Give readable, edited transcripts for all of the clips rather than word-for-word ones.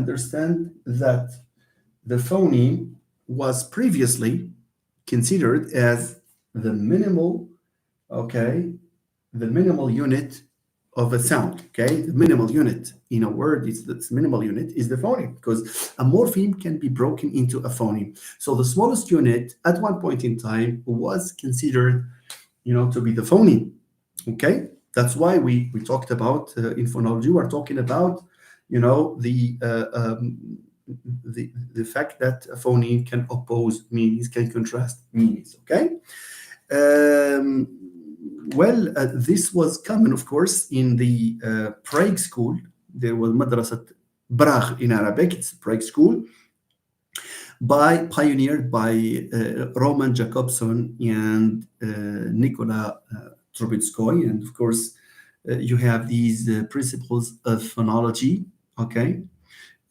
understand that the phoneme was previously considered as the minimal, okay, the minimal unit of a sound. Okay, the minimal unit in a word is this minimal unit is the phoneme, because a morpheme can be broken into a phoneme. So the smallest unit at one point in time was considered, to be the phoneme. Okay, that's why we talked about in phonology. We're talking about, the fact that a phoneme can oppose meanings, can contrast meanings. Okay. Um, this was common, of course, in the Prague school. There was Madrasat Prague in Arabic. It's a Prague school, pioneered by Roman Jakobson and Nikola Trubetskoy. And of course, you have these principles of phonology. Okay.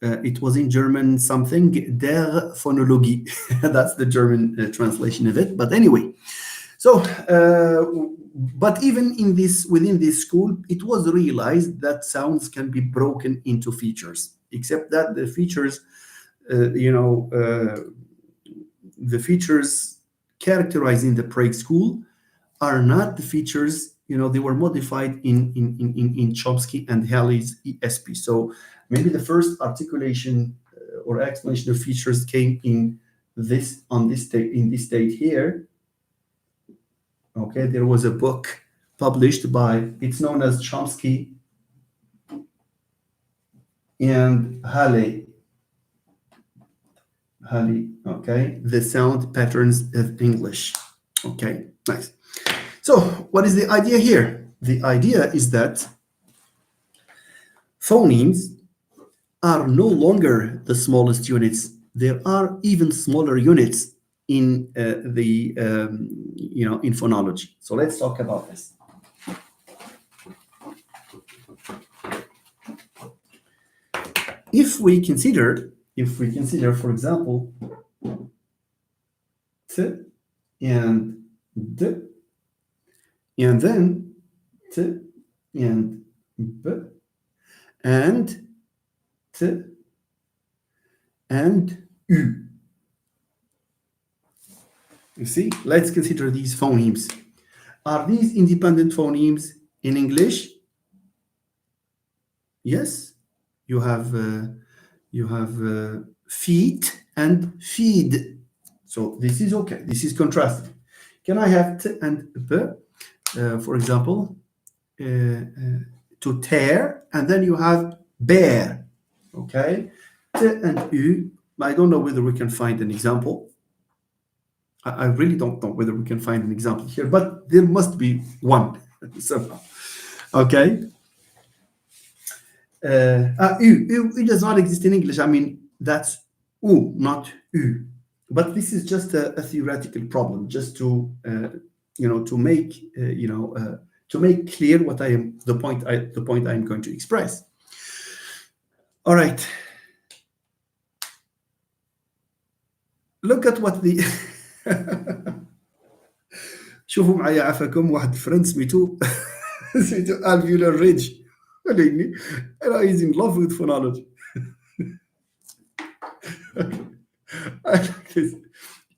It was in German something, der Phonologie. That's the German translation of it. But anyway, so, but even within this school, it was realized that sounds can be broken into features, except that the features, the features characterizing the Prague school are not the features, they were modified in Chomsky and Halley's ESP. So maybe the first articulation or explanation of features came in this state here. Okay, there was a book published by, it's known as Chomsky and Halley. Okay, the sound patterns of English. Okay, nice. So what is the idea here? The idea is that phonemes are no longer the smallest units. There are even smaller units in in phonology. So let's talk about this. If we consider, for example, t and d, and then t and b, and t and u. You see, let's consider these phonemes. Are these independent phonemes in English? Yes, you have feet and feed. So this is okay. This is contrasted. Can I have t and b? For example, to tear, and then you have bear. Okay, t and u. I don't know whether we can find an example. I really don't know whether we can find an example here, but there must be one somehow. Okay. U does not exist in English. I mean, that's u, not u. But this is just a theoretical problem, just to to make to make clear what the point I'm going to express. All right. Look at what the شوفوا معايا عفاكم واحد فرند سميتو alveolar ridge. And he's in love with phonology. I like this.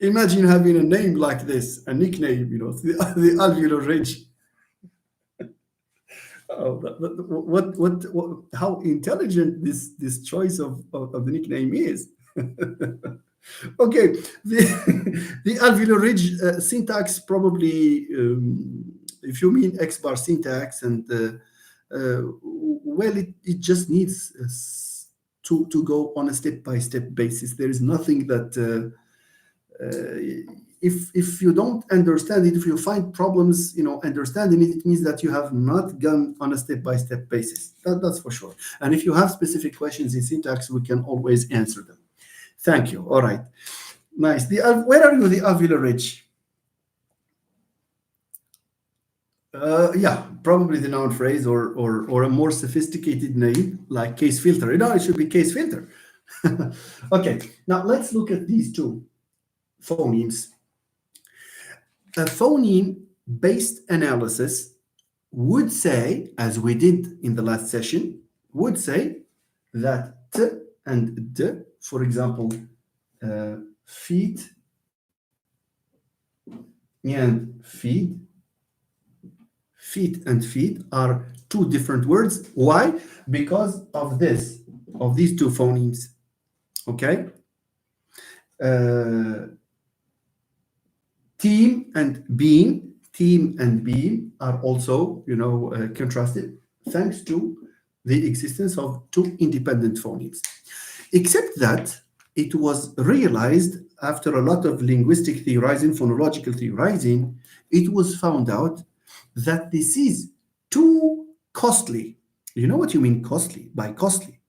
Imagine having a name like this, a nickname, the alveolar ridge. Oh, what? How intelligent this choice of the nickname is. Okay, the alveolar ridge syntax probably, if you mean X bar syntax, and well, it just needs to go on a step-by-step basis. There is nothing that if you don't understand it, if you find problems, understanding it, it means that you have not gone on a step-by-step basis. That's for sure. And if you have specific questions in syntax, we can always answer them. Thank you. All right. Nice. Where are you, the alveolar ridge? Yeah, probably the noun phrase or a more sophisticated name like case filter. It should be case filter. Okay, now let's look at these two phonemes. A phoneme-based analysis would say, as we did in the last session, would say that t and d. For example, feet and feed. Feet and feed are two different words. Why? Because of this, of these two phonemes. Okay. Uh, team and beam are also, contrasted thanks to the existence of two independent phonemes. Except that it was realized after a lot of linguistic theorizing, phonological theorizing, it was found out that this is too costly. You know what you mean costly by costly?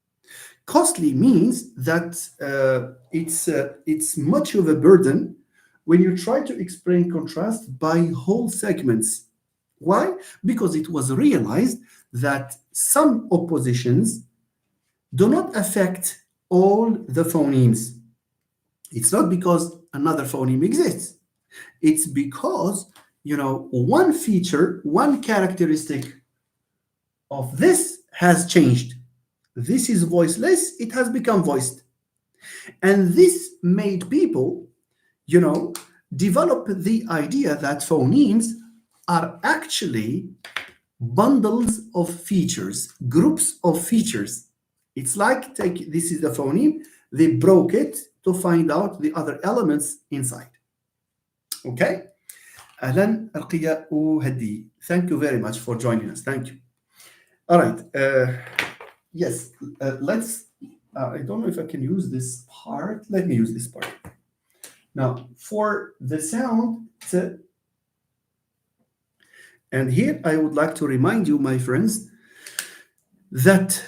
Costly means that it's much of a burden when you try to explain contrast by whole segments. Why? Because it was realized that some oppositions do not affect all the phonemes. It's not because another phoneme exists. It's because, one feature, one characteristic of this has changed. This is voiceless, it has become voiced. And this made people, you know, develop the idea that phonemes are actually bundles of features, groups of features. It's like take this is the phoneme, they broke it to find out the other elements inside. Okay? Ahlan Arqiya Hadi. Thank you very much for joining us. Thank you. All right. Yes, let's. I don't know if I can use this part. Let me use this part. Now, for the sound t, and here I would like to remind you, my friends, that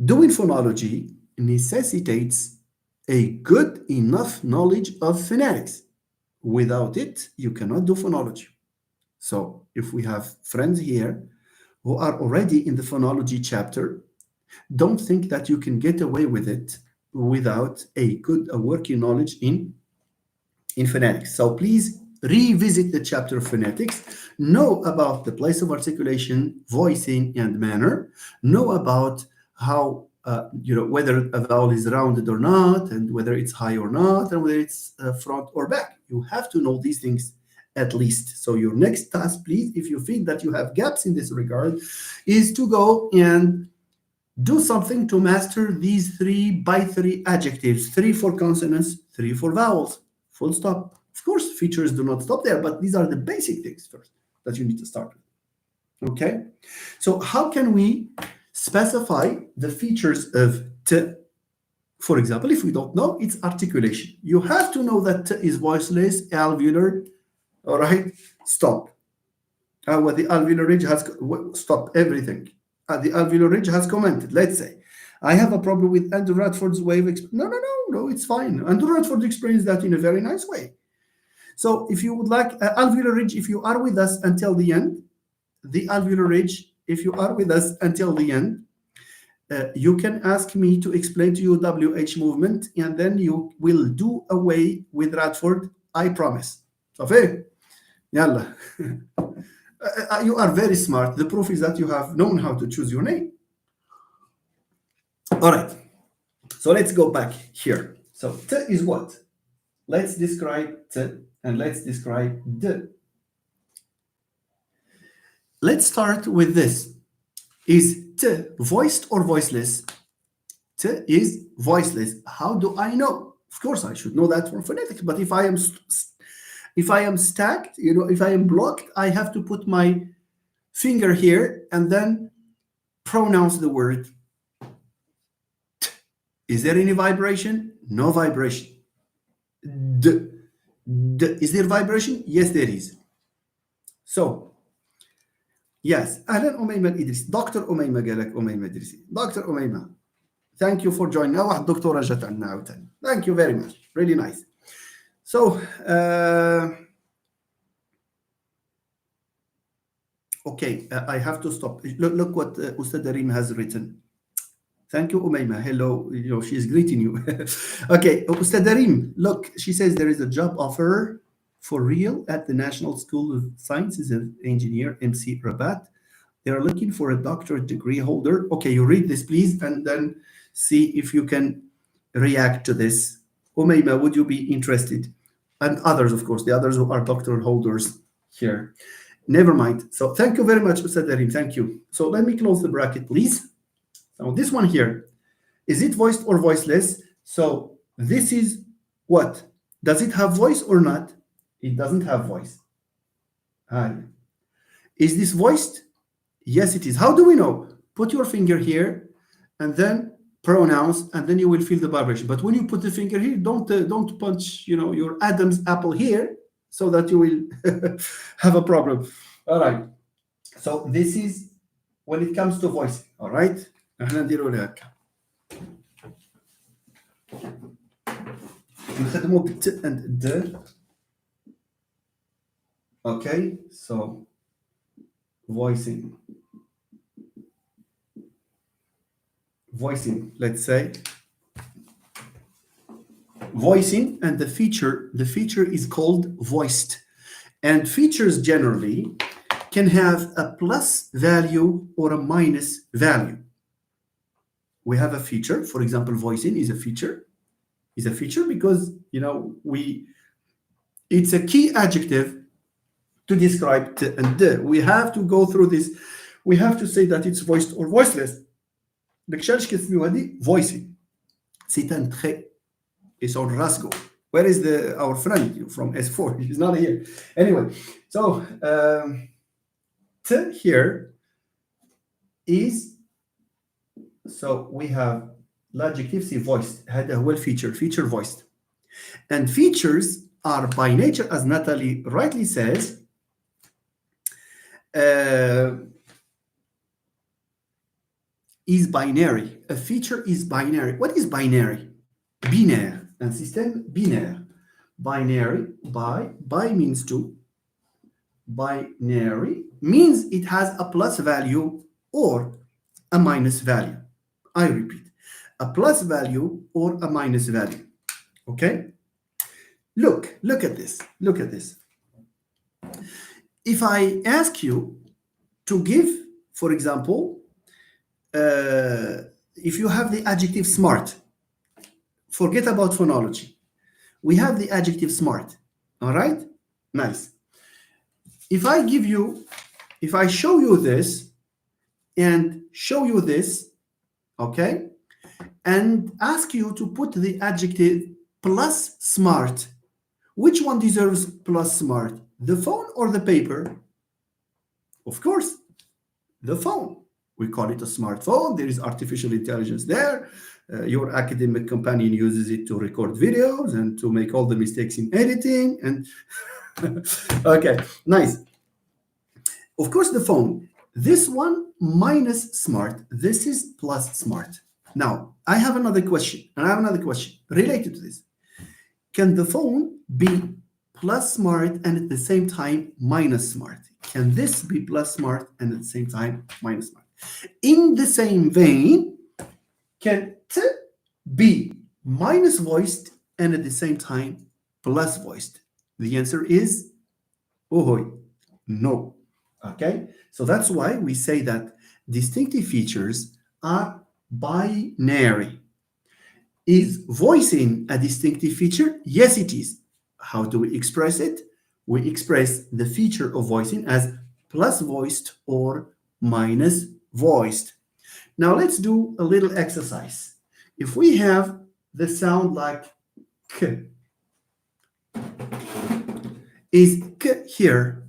doing phonology necessitates a good enough knowledge of phonetics. Without it, you cannot do phonology. So, if we have friends here who are already in the phonology chapter, don't think that you can get away with it without a working knowledge in phonetics. So please revisit the chapter of phonetics, know about the place of articulation, voicing, and manner, know about how, whether a vowel is rounded or not, and whether it's high or not, and whether it's front or back. You have to know these things at least. So your next task, please, if you feel that you have gaps in this regard, is to go and do something to master these 3 by 3 adjectives, 3 for consonants, 3 for vowels, full stop. Of course, features do not stop there, but these are the basic things first that you need to start with. Okay? So, how can we specify the features of t? For example, if we don't know, it's articulation. You have to know that t is voiceless, alveolar, all right? Stop. What the alveolar ridge has, stop everything. The alveolar ridge has commented, let's say, I have a problem with Andrew Radford's way of no, it's fine. Andrew Radford explains that in a very nice way. So if you would like alveolar ridge, if you are with us until the end, the alveolar ridge, if you are with us until the end, you can ask me to explain to you WH movement, and then you will do away with Radford, I promise. صافي يلا. You are very smart. The proof is that you have known how to choose your name. All right. So let's go back here. So t is what? Let's describe t and let's describe d. Let's start with this. Is t voiced or voiceless? T is voiceless. How do I know? Of course, I should know that from phonetics. But if I am stacked, if I am blocked, I have to put my finger here and then pronounce the word. Is there any vibration? No vibration. D. D. Is there vibration? Yes, there is. So, yes. أهلا أميمة الإدريسي. دكتور أميمة قالك أميمة إدريسي. Dr. أميمة. Thank you for joining. واحد دكتورة جت عندنا عاوتاني. Thank you very much. Really nice. So, okay, I have to stop. Look what Ustad Darim has written. Thank you, Umayma. Hello. She's greeting you. Okay, Ustad Darim, look, she says there is a job offer for real at the National School of Sciences of Engineer, MC Rabat. They are looking for a doctorate degree holder. Okay, you read this, please, and then See if you can react to this. Umayma, would you be interested? And others, of course, the others who are doctoral holders here. Never mind. So thank you very much, Ustad Darim. Thank you. So let me close the bracket, please. So this one here, is it voiced or voiceless? So this is what? Does it have voice or not? It doesn't have voice. Hi. Is this voiced? Yes, it is. How do we know? Put your finger here and then pronounce, and then you will feel the vibration. But when you put the finger here, don't punch, your Adam's apple here, so that you will have a problem. All right. So this is when it comes to voice. All right. احنا نديروا لها هكا. نخدموا بالت and د. Okay. So voicing, let's say voicing, and the feature is called voiced. And features generally can have a plus value or a minus value. We have a feature, for example, voicing is a feature because it's a key adjective to describe t and d. We have to go through this. We have to say that it's voiced or voiceless. Voicing. C'est un trait. It's on Rasgo. Where is our friend from S4? He's not here. Anyway, so t here is, so we have l'adjective c'est voiced. هذا هو feature voiced. And features are by nature, as Natalie rightly says, is binary. A feature is binary. What is binary? Binaire. Un système binaire. Binary, by means two. Binary means it has a plus value or a minus value. I repeat, a plus value or a minus value. Okay? Look at this. Look at this. If I ask you to give, for example, if you have the adjective smart, forget about phonology. We have the adjective smart. All right? Nice. If I show you this and show you this, okay, and ask you to put the adjective plus smart, which one deserves plus smart? The phone or the paper? Of course, the phone. We call it a smartphone. There is artificial intelligence there. Your academic companion uses it to record videos and to make all the mistakes in editing. And okay, nice. Of course, the phone. This one minus smart. This is plus smart. Now, I have another question. Related to this. Can the phone be plus smart and at the same time minus smart? Can this be plus smart and at the same time minus smart? In the same vein, can t be minus voiced and at the same time plus voiced? The answer is no. Okay, so that's why we say that distinctive features are binary. Is voicing a distinctive feature? Yes, it is. How do we express it? We express the feature of voicing as plus voiced or minus voiced. Now let's do a little exercise. If we have the sound like k, is k here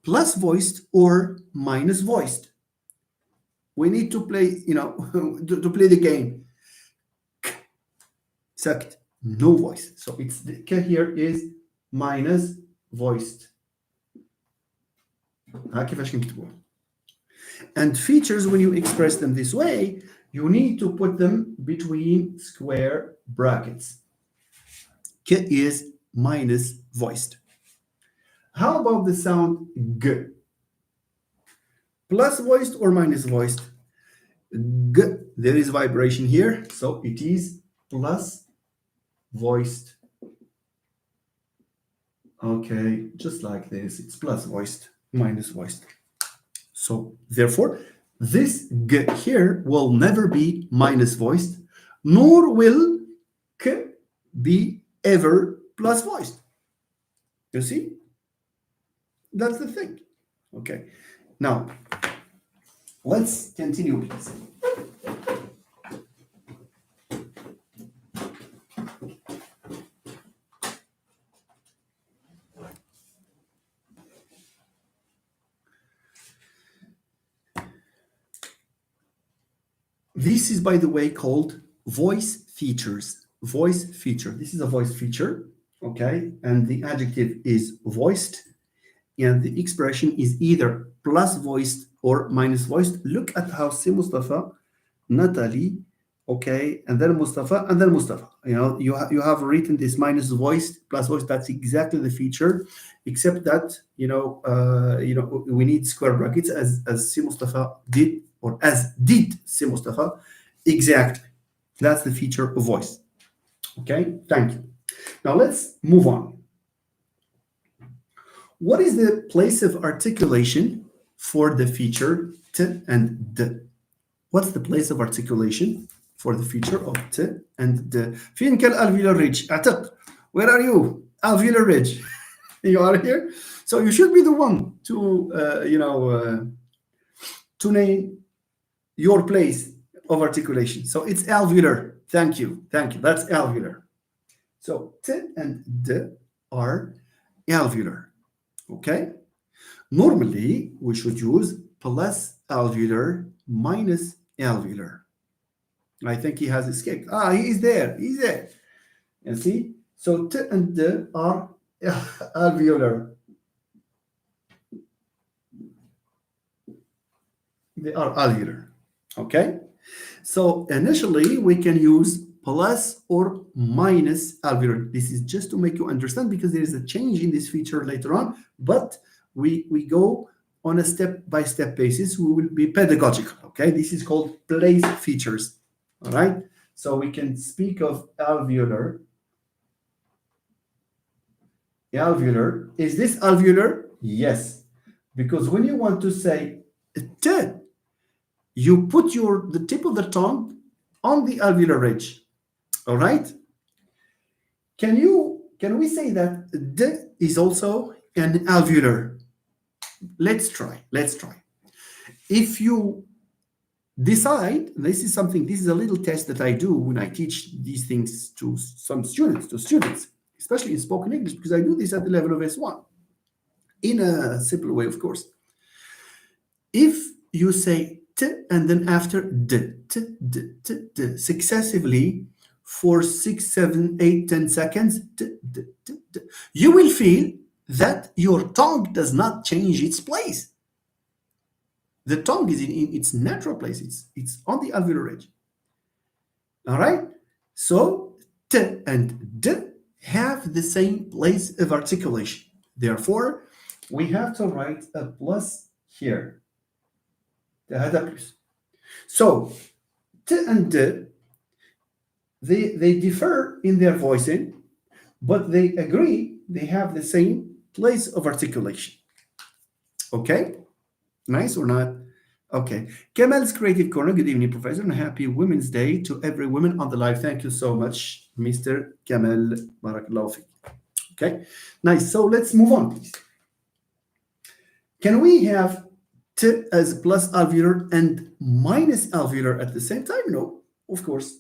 plus voiced or minus voiced? We need to play, to play the game. K, sakt, no voice. So it's the k here is minus voiced. And features, when you express them this way, you need to put them between square brackets. K is minus voiced. How about the sound g? Plus voiced or minus voiced? G, there is vibration here, so it is plus voiced. Okay, just like this, it's plus voiced, minus voiced. So therefore, this g here will never be minus voiced, nor will k be ever plus voiced. You see, that's the thing. Okay, now let's continue, please. This is, by the way, called voice features. Voice feature. This is a voice feature, okay? And the adjective is voiced, and the expression is either plus voiced or minus voiced. Look at how Si Mustafa, Natalie, okay, and then Mustafa, and then Mustafa. You know, you have written this minus voiced, plus voiced. That's exactly the feature, except that we need square brackets as Si Mustafa did, or as did Si Mustafa. Exactly, that's the feature of voice. Okay, thank you. Now let's move on. What is the place of articulation for the feature t and d? What's the place of articulation for the feature of t and d? فين كالالveolar ridge؟ أعتق. Where are you? Alveolar ridge. You are here. So you should be the one to to name your place of articulation. So it's alveolar. Thank you. Thank you. That's alveolar. So t and d are alveolar. Okay. Normally, we should use plus alveolar minus alveolar. I think he has escaped. Ah, he is there. He's there. You see? So t and d are alveolar. They are alveolar. Okay? So initially, we can use plus or minus alveolar. This is just to make you understand because there is a change in this feature later on, but we go on a step-by-step basis. We will be pedagogical, okay? This is called place features, all right? So we can speak of alveolar. Alveolar. Is this alveolar? Yes, because when you want to say t, you put the tip of the tongue on the alveolar ridge, all right? Can we say that d is also an alveolar? Let's try. If you decide, this is a little test that I do when I teach these things to students, especially in spoken English, because I do this at the level of S1 in a simple way, of course. If you say t and then after d, t, d, t, d, successively for 6, 7, 8, 10 seconds, d, d, d, d, you will feel that your tongue does not change its place. The tongue is in its natural place. It's on the alveolar ridge. All right? So t and d have the same place of articulation. Therefore, we have to write a plus here. هذا plus. So t and d, they differ in their voicing, but they agree they have the same place of articulation. Okay? Nice or not? Okay. Kemal's Creative Corner. Good evening, Professor, and happy Women's Day to every woman on the live. Thank you so much, Mr. Kemal. Barakallahu fik. Okay. Nice. So let's move on, please. Can we have t as plus alveolar and minus alveolar at the same time? No, of course.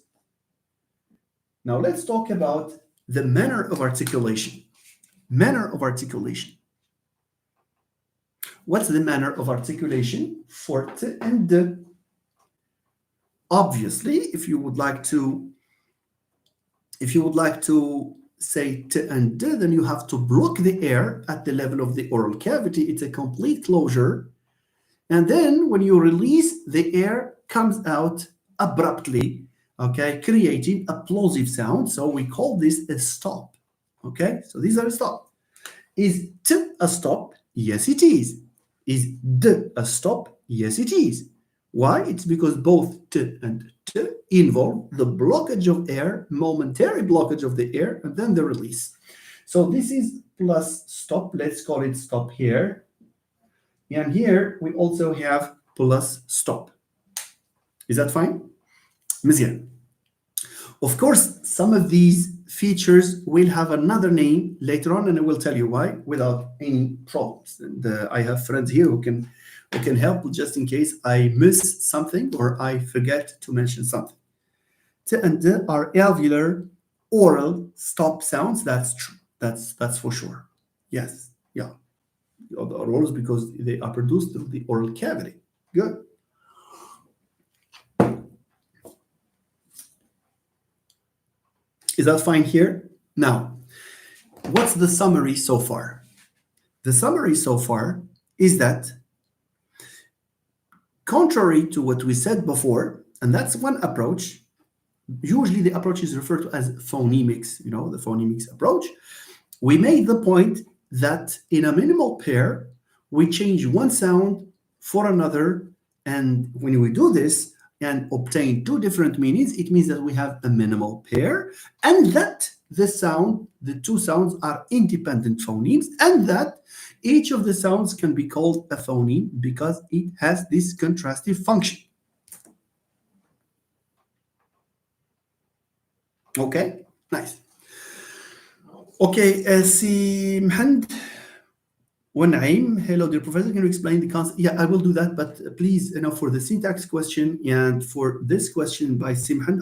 Now let's talk about the manner of articulation. Manner of articulation. What's the manner of articulation for t and d? Obviously, if you would like to say t and d, then you have to block the air at the level of the oral cavity. It's a complete closure. And then when you release, the air comes out abruptly, okay, creating a plosive sound. So we call this a stop. Okay, so these are a stop. Is t a stop? Yes, it is. Is d a stop? Yes, it is. Why? It's because both t and t involve the blockage of air, momentary blockage of the air, and then the release. So this is plus stop. Let's call it stop here. And here we also have plus stop. Is that fine? مزيان. Of course, some of these features will have another name later on, and I will tell you why without any problems. And I have friends here who can help just in case I miss something or I forget to mention something. And there are alveolar oral stop sounds. That's true. That's for sure. Yes. Yeah. The orals because they are produced through the oral cavity. Good. Is that fine here? Now, what's the summary so far? The summary so far is that, contrary to what we said before, and that's one approach, usually the approach is referred to as phonemics, the phonemics approach. We made the point that in a minimal pair, we change one sound for another. And when we do this and obtain two different meanings, it means that we have a minimal pair and that the two sounds are independent phonemes and that each of the sounds can be called a phoneme because it has this contrastive function. Okay, nice. Okay, see, Mhand Naim, hello, dear professor. Can you explain the concept? Yeah, I will do that, but please, for the syntax question and for this question by Simhan,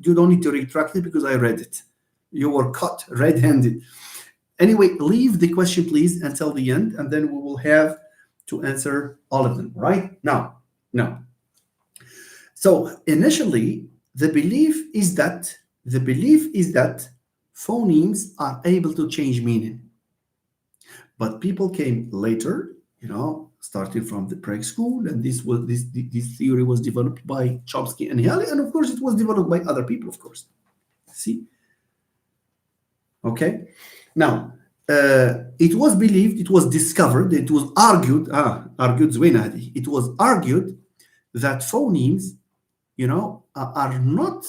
you don't need to retract it because I read it. You were caught red-handed. Anyway, leave the question, please, until the end, and then we will have to answer all of them, right? Now. So initially, the belief is that phonemes are able to change meaning. But people came later, starting from the Prague school, and this theory was developed by Chomsky and Haley, and of course it was developed by other people, of course. See? Okay. Now, it was believed, it was discovered, it was argued, it was argued that phonemes, are not,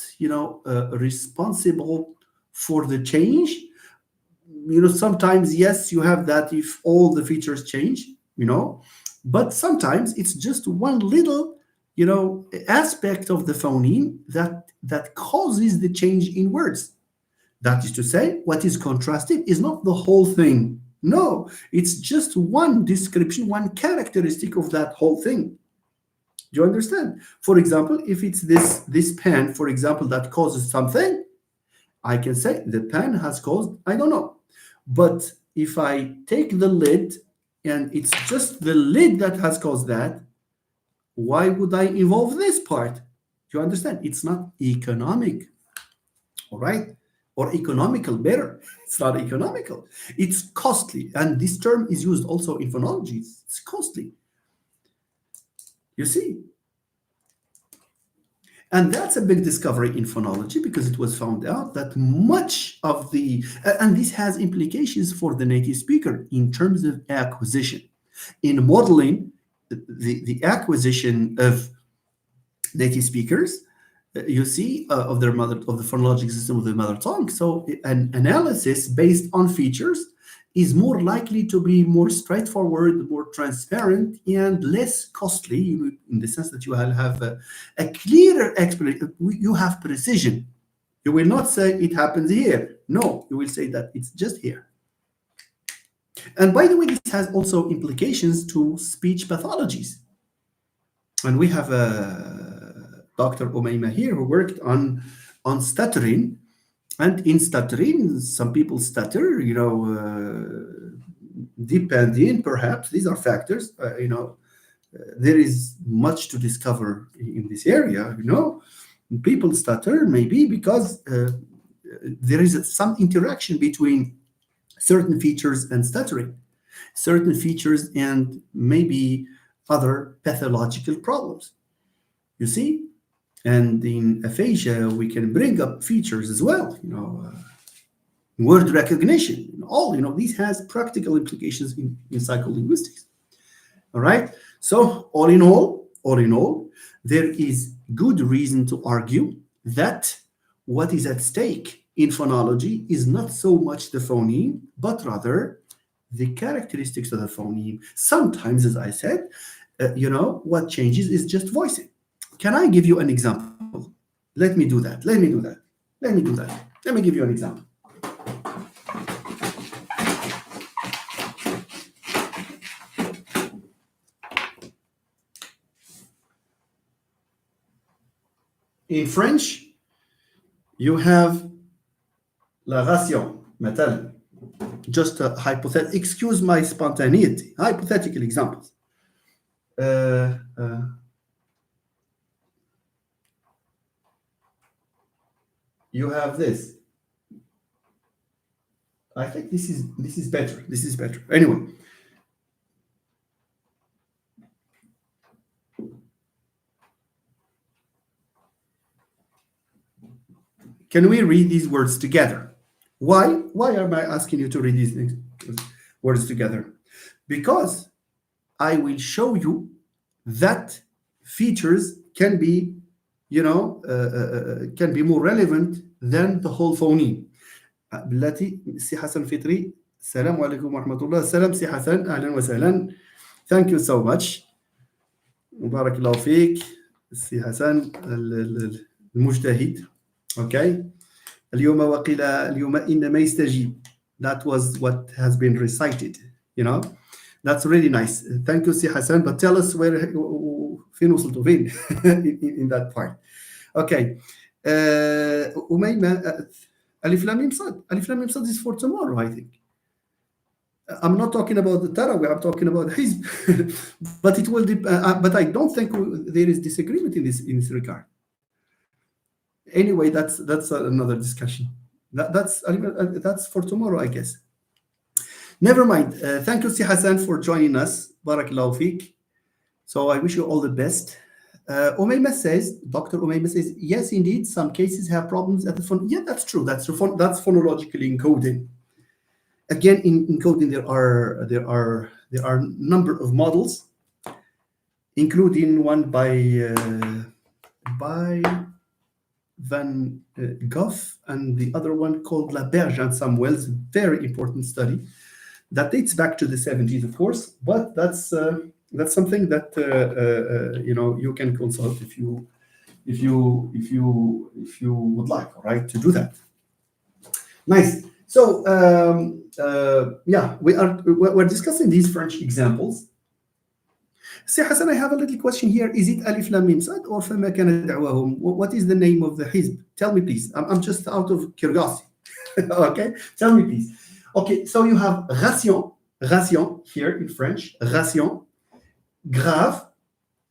responsible for the change. Sometimes, yes, you have that if all the features change, but sometimes it's just one little, aspect of the phoneme that causes the change in words. That is to say, what is contrastive is not the whole thing. No, it's just one description, one characteristic of that whole thing. Do you understand? For example, if it's this pen, for example, that causes something, I can say the pen has caused, I don't know. But if I take the lid and it's just the lid that has caused that, why would I involve this part? Do you understand? It's not economic, all right? Or economical, better. It's not economical. It's costly. And this term is used also in phonology. It's costly. You see? And that's a big discovery in phonology because it was found out that much of and this has implications for the native speaker in terms of acquisition. In modeling the acquisition of native speakers, you see, of the phonologic system of the mother tongue. So an analysis based on features is more likely to be more straightforward, more transparent, and less costly in the sense that you have a clearer explanation. You have precision. You will not say it happens here. No, you will say that it's just here. And by the way, this has also implications to speech pathologies. And we have Dr. Umayma here who worked on stuttering. And in stuttering, some people stutter, depending, perhaps, these are factors, there is much to discover in this area, People stutter maybe because there is some interaction between certain features and stuttering, certain features and maybe other pathological problems. You see? And in aphasia, we can bring up features as well, word recognition, these has practical implications in psycholinguistics. All right. So all in all, there is good reason to argue that what is at stake in phonology is not so much the phoneme, but rather the characteristics of the phoneme. Sometimes, as I said, what changes is just voicing. Can I give you an example? Let me do that. Let me do that. Let me give you an example. In French, you have la ration, مثلا. Just a hypothetical, excuse my spontaneity, hypothetical examples. You have this. I think this is better. This is better. Anyway. Can we read these words together? Why? Why am I asking you to read these words together? Because I will show you that features can be, can be more relevant than the whole phoneme. بلاتي سي حسن فطري السلام عليكم ورحمة الله. السلام سي حسن، أهلا وسهلا. Thank you so much. مبارك الله فيك سي حسن المجتهد. Okay. اليوم وقيل اليوم إنما يستجيب. That was what has been recited. That's really nice. Thank you سي حسن. But tell us where فين وصلتوا فين in that part. Okay. أميمة ألف لام ميم صاد. ألف لام ميم صاد is for tomorrow, I think. I'm not talking about the Tarawih, I'm talking about Hizb. But it will but I don't think there is disagreement in this regard. Anyway, that's another discussion. That's for tomorrow, I guess. Never mind. Thank you, Si Hassan, for joining us. Barakallahu feek. So I wish you all the best. Dr. Umayma says, yes, indeed, some cases have problems at the phone. Yeah, that's true. That's phonological encoding. Again, in encoding, there are a number of models, including one by Van Gogh and the other one called Laberge and Samuel's, very important study that dates back to the 70s, of course. But that's something that you can consult if you would like, all right, to do that. Nice. So we're discussing these French examples. Sir Hassan, I have a little question here. Is it Alif Lam Mim Sad or فما كان دعواهم? What is the name of the Hizb? Tell me, please. I'm just out of curiosity. Okay, tell me, please. Okay, so you have ration here in French, ration, grave.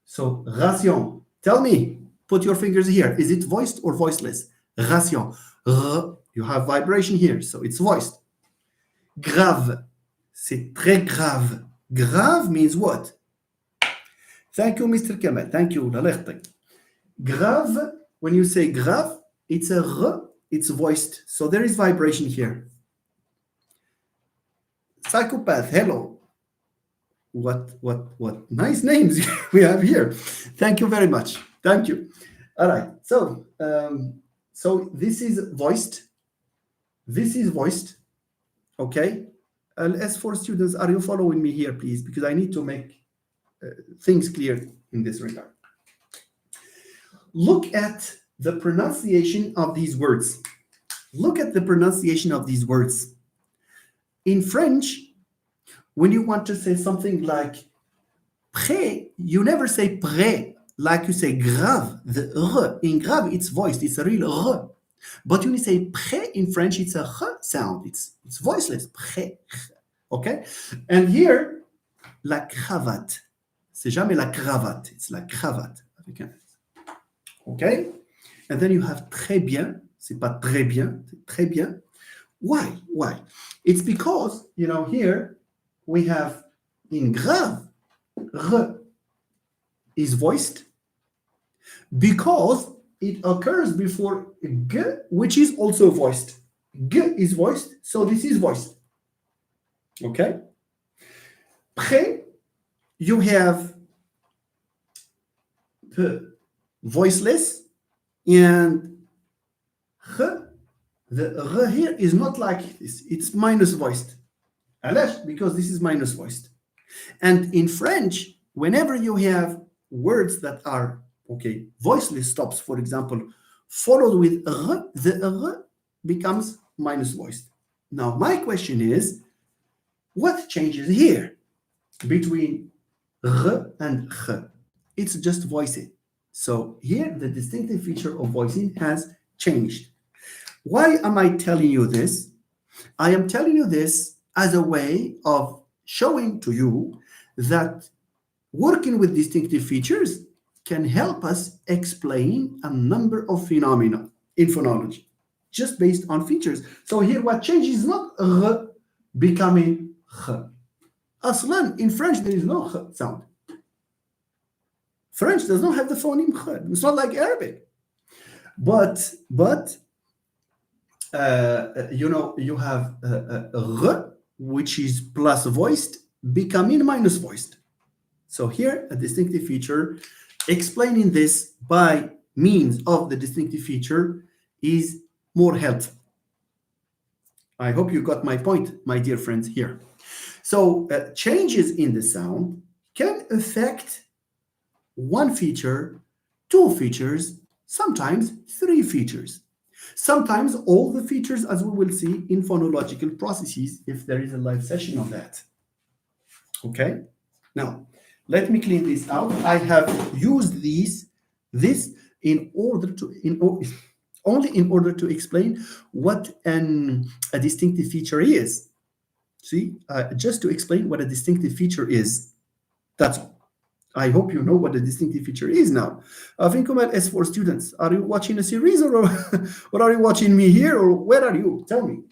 So ration. Tell me, put your fingers here. Is it voiced or voiceless? Ration. You have vibration here, so it's voiced. Grave. C'est très grave. Grave means what? Thank you, Mr. Kamal. Thank you. Grave, when you say grave, it's a r, it's voiced. So there is vibration here. Psychopath, hello. What nice names we have here. Thank you very much. Thank you. All right. So this is voiced. This is voiced. Okay. And as for students, are you following me here, please? Because I need to make things clear in this regard. Look at the pronunciation of these words. Look at the pronunciation of these words. In French, when you want to say something like prêt, you never say prêt like you say grave. The r in grave, it's voiced. It's a real r. But when you say prêt in French, it's a r sound. It's voiceless. Prêt. Okay? And here, la cravate. C'est jamais la cravate. It's la cravate. Okay? And then you have très bien. C'est pas très bien. C'est très bien. Why? Why? It's because, here we have in grave, r is voiced because it occurs before g, which is also voiced. G is voiced, so this is voiced. Okay? Prêt, you have p, voiceless, and r, the r here is not like this. It's minus voiced. Because this is minus voiced. And in French, whenever you have words that are, voiceless stops, for example, followed with r, the r becomes minus voiced. Now, my question is, what changes here between r and х? It's just voicing. So here, the distinctive feature of voicing has changed. Why am I telling you this? I am telling you this as a way of showing to you that working with distinctive features can help us explain a number of phenomena in phonology just based on features. So here what changes is not r becoming х. Aslan, in French there is no х sound. French does not have the phoneme ch. It's not like Arabic. But you have r, which is plus voiced, becoming minus voiced. So here, a distinctive feature, explaining this by means of the distinctive feature is more helpful. I hope you got my point, my dear friends, here. So changes in the sound can affect one feature, two features, sometimes three features. Sometimes all the features, as we will see in phonological processes, if there is a live session on that. Okay? Now, let me clean this out. I have used this in order to, only in order to explain what a distinctive feature is. See, just to explain what a distinctive feature is. That's all. I hope you know what a distinctive feature is now. فينكم S4 students, are you watching a series or or are you watching me here or where are you? Tell me.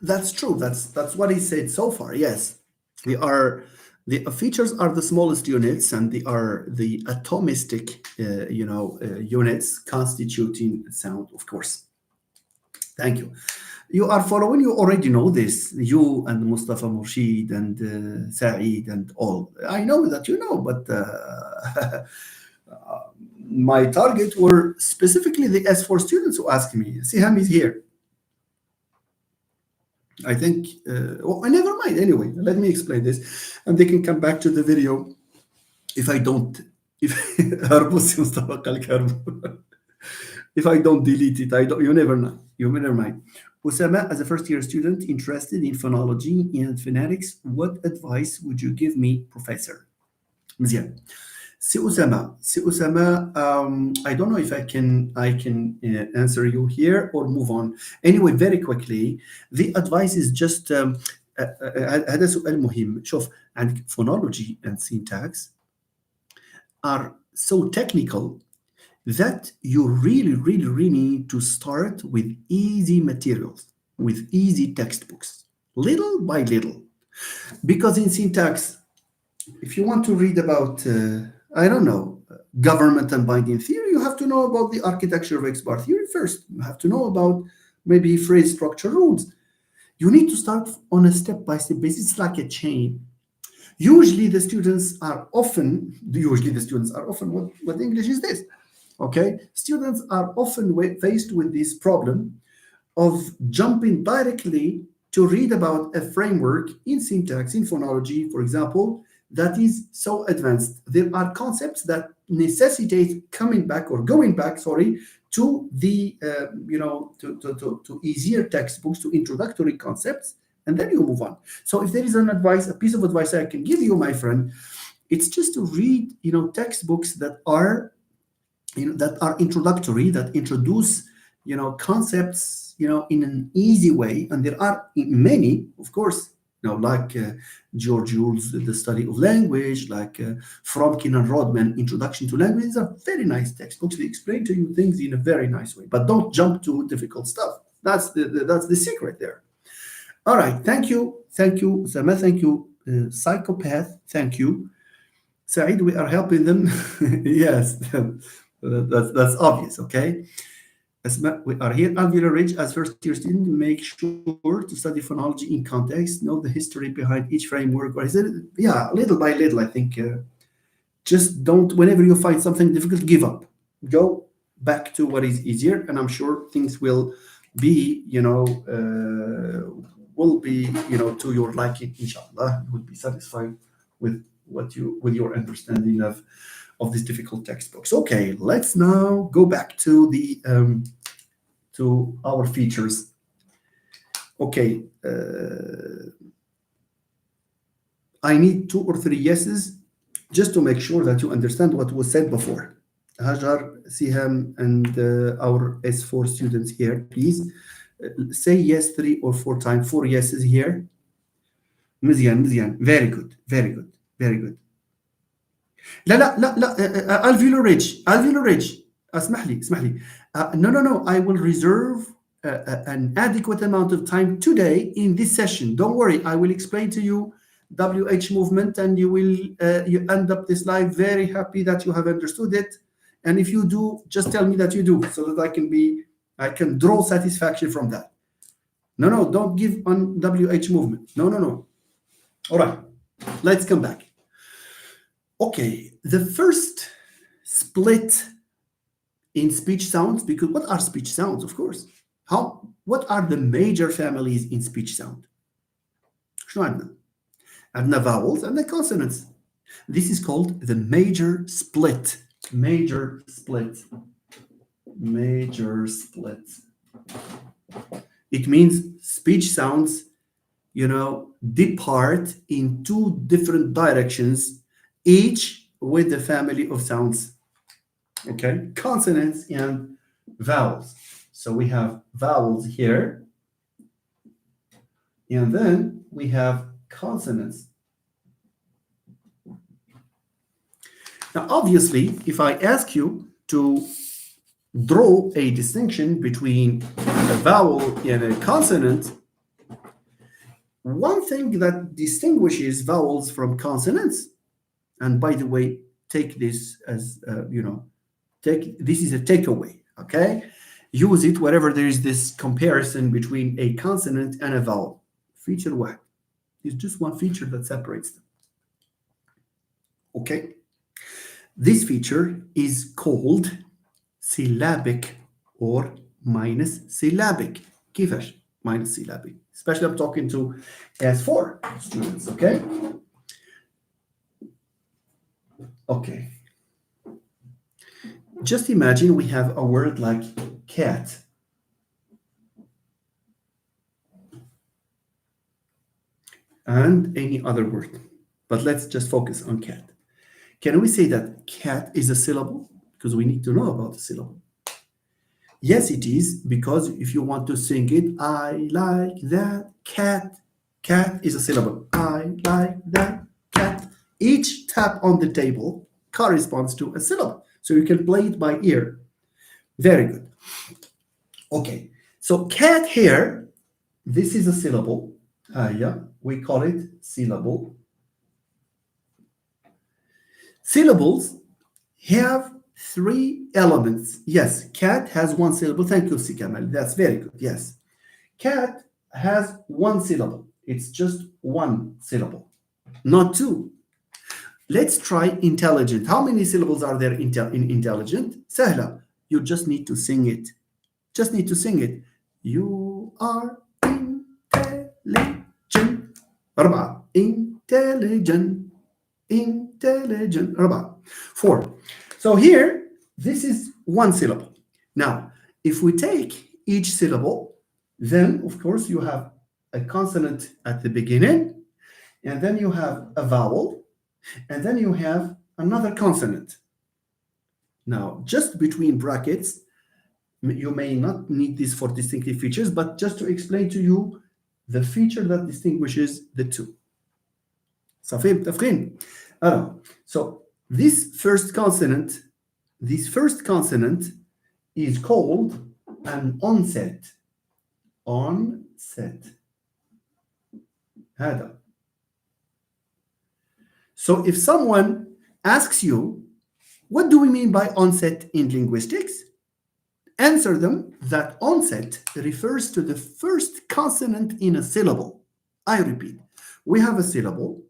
That's true. That's what he said so far. Yes, the features are the smallest units, and they are the atomistic, units constituting sound. Of course. Thank you. You are following. You already know this. You and Mustafa Murshid and Saeed and all. I know that you know, but my target were specifically the S4 students who asked me. Siham is here. I think, never mind. Anyway, let me explain this, and they can come back to the video if I don't. If Mustafa قال لك هربوا. If I don't delete it, I don't. You never know. You never mind. Usama, as a first-year student interested in phonology and phonetics, what advice would you give me, Professor? مزيان. Si Usama, I don't know if I can answer you here or move on. Anyway, very quickly, the advice is just هذا سؤال مهم. شوف, عندك phonology and syntax are so technical that you really need to start with easy materials, with easy textbooks, little by little. Because in syntax, if you want to read about, I don't know, government and binding theory, you have to know about the architecture of X bar theory first. You have to know about maybe phrase structure rules. You need to start on a step-by-step basis. It's like a chain. Usually the students are often, what English is this? Okay, students are often faced with this problem of jumping directly to read about a framework in syntax, in phonology, for example, that is so advanced. There are concepts that necessitate coming back or going back, to the, to easier textbooks, to introductory concepts, and then you move on. So if there is a piece of advice I can give you, my friend, it's just to read, textbooks that are introductory, that introduce, concepts, in an easy way. And there are many, of course, like George Yule's The Study of Language, like Fromkin and Rodman, Introduction to Language. These are very nice textbooks. They explain to you things in a very nice way, but don't jump to difficult stuff. That's the secret there. All right. Thank you, Sama. Thank you, Psychopath. Thank you, Saeed. We are helping them. Yes, that's obvious. Okay. We are here. Alveolar Ridge, as first-year student, make sure to study phonology in context, know the history behind each framework. Or is it? Yeah, little by little, I think. Just don't, whenever you find something difficult, give up. Go back to what is easier, and I'm sure things will be, will be, to your liking, inshallah. You will be satisfied with with your understanding of these difficult textbooks. Okay, let's now go back to the to our features. Okay, I need two or three yeses just to make sure that you understand what was said before. Hajar, Siham, and our S4 students here, please say yes 3 or 4 times. 4 yeses here. مزيان مزيان. Very good, very good, very good. لا لا لا لا alveolar ridge, alveolar ridge. اسمح لي اسمح لي. No no no, I will reserve an adequate amount of time today in this session. Don't worry, I will explain to you WH movement, and you end up this live very happy that you have understood it. And if you do, just tell me that you do, so that I can draw satisfaction from that. No no, don't give on WH movement. No no no. All right, let's come back. Okay, the first split in speech sounds, because what are speech sounds, of course? What are the major families in speech sound? شنو عندنا؟ عندنا vowels and the consonants. This is called the major split. Major split. Major split. It means speech sounds, depart in two different directions, each with the family of sounds. Okay, consonants and vowels. So we have vowels here, and then we have consonants. Now, obviously, if I ask you to draw a distinction between a vowel and a consonant, one thing that distinguishes vowels from consonants, and by the way, take this as, this is a takeaway, okay? Use it wherever there is this comparison between a consonant and a vowel. Feature one. It's just one feature that separates them. Okay? This feature is called syllabic or minus syllabic. كيفاش minus syllabic? Especially I'm talking to S4 students, okay? Okay. Just imagine we have a word like cat. And any other word. But let's just focus on cat. Can we say that cat is a syllable? Because we need to know about the syllable. Yes, it is, because if you want to sing it, I like that cat. Cat is a syllable. I like that cat. Each tap on the table corresponds to a syllable. So you can play it by ear. Very good. Okay, so cat here, this is a syllable. Yeah, we call it syllable. Syllables have 3 elements. Yes, cat has 1 syllable. Thank you, Sikamal. That's very good. Yes. Cat has 1 syllable. It's just 1 syllable, not 2. Let's try intelligent. How many syllables are there in intelligent? Sahla. You just need to sing it. Just need to sing it. You are intelligent. Arba. Intelligent. Intelligent. Arba. 4. So here, this is 1 syllable. Now, if we take each syllable, then of course you have a consonant at the beginning, and then you have a vowel, and then you have another consonant. Now, just between brackets, you may not need this for distinctive features, but just to explain to you the feature that distinguishes the two. So this first consonant is called an onset. Onset. هذا. So if someone asks you, what do we mean by onset in linguistics? Answer them that onset refers to the first consonant in a syllable. I repeat, we have a syllable.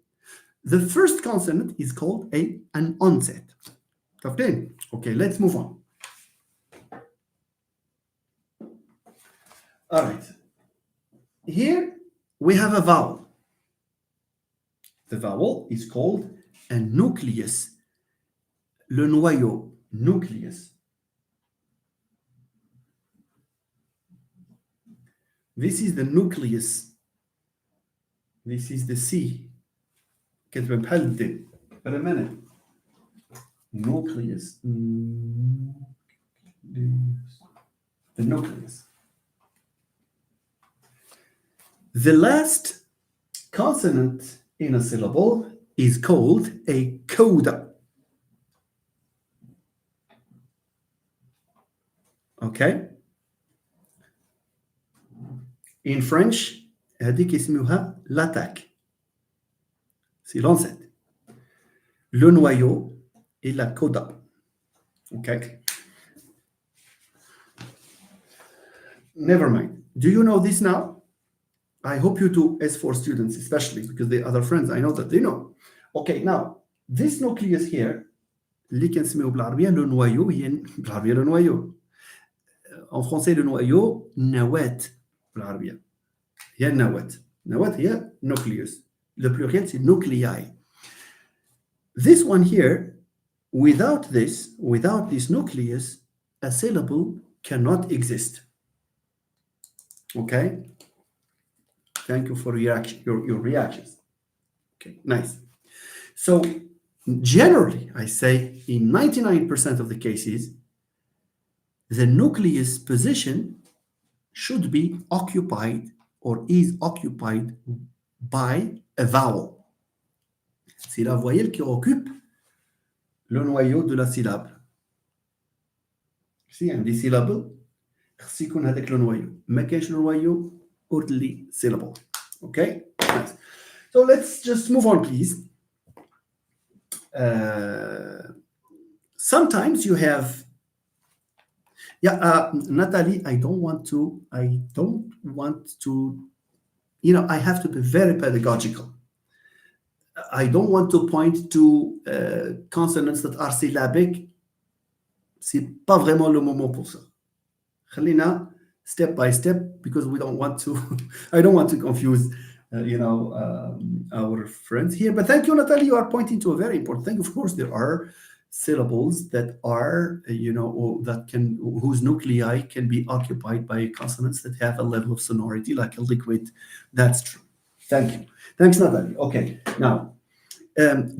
The first consonant is called an onset. Okay, let's move on. All right. Here we have a vowel. The vowel is called a nucleus. Le noyau, nucleus. This is the nucleus. This is the C. كتبه بحال الدي. But a minute. Nucleus. The nucleus. The last consonant in a syllable is called a coda. Okay? In French, هذيك يسموها l'attaque. C'est l'ancêtre. Le noyau et la coda. Okay? Never mind. Do you know this now? I hope you do, S4 students especially, because the other friends, I know that they know. Okay, now, this nucleus here, اللي كنسميوه بالعربية le noyau, هي بالعربية le noyau. En français, le noyau, نواة بالعربية. هي النواة. النواة هي nucleus. Le pluriel, c'est nuclei. This one here, without this nucleus, a syllable cannot exist. Okay? Thank you for your reactions. Okay, nice. So, generally, I say in 99% of the cases, the nucleus position should be occupied or is occupied by a vowel. C'est la voyelle qui occupe le noyau de la syllabe. Si عندي syllable خص يكون هذاك le noyau. ما كاينش le noyau only syllable. Okay? Nice. So let's just move on, please. Sometimes you have Natalie, I don't want to, I have to be very pedagogical. I don't want to point to consonants that are syllabic. C'est pas vraiment le moment pour ça. خلينا step by step because we don't want to, I don't want to confuse, our friends here. But thank you, Natalie. You are pointing to a very important thing. Of course, there are syllables that are, whose nuclei can be occupied by consonants that have a level of sonority, like a liquid. That's true. Thank you. Thanks, Natalie. Okay. Now,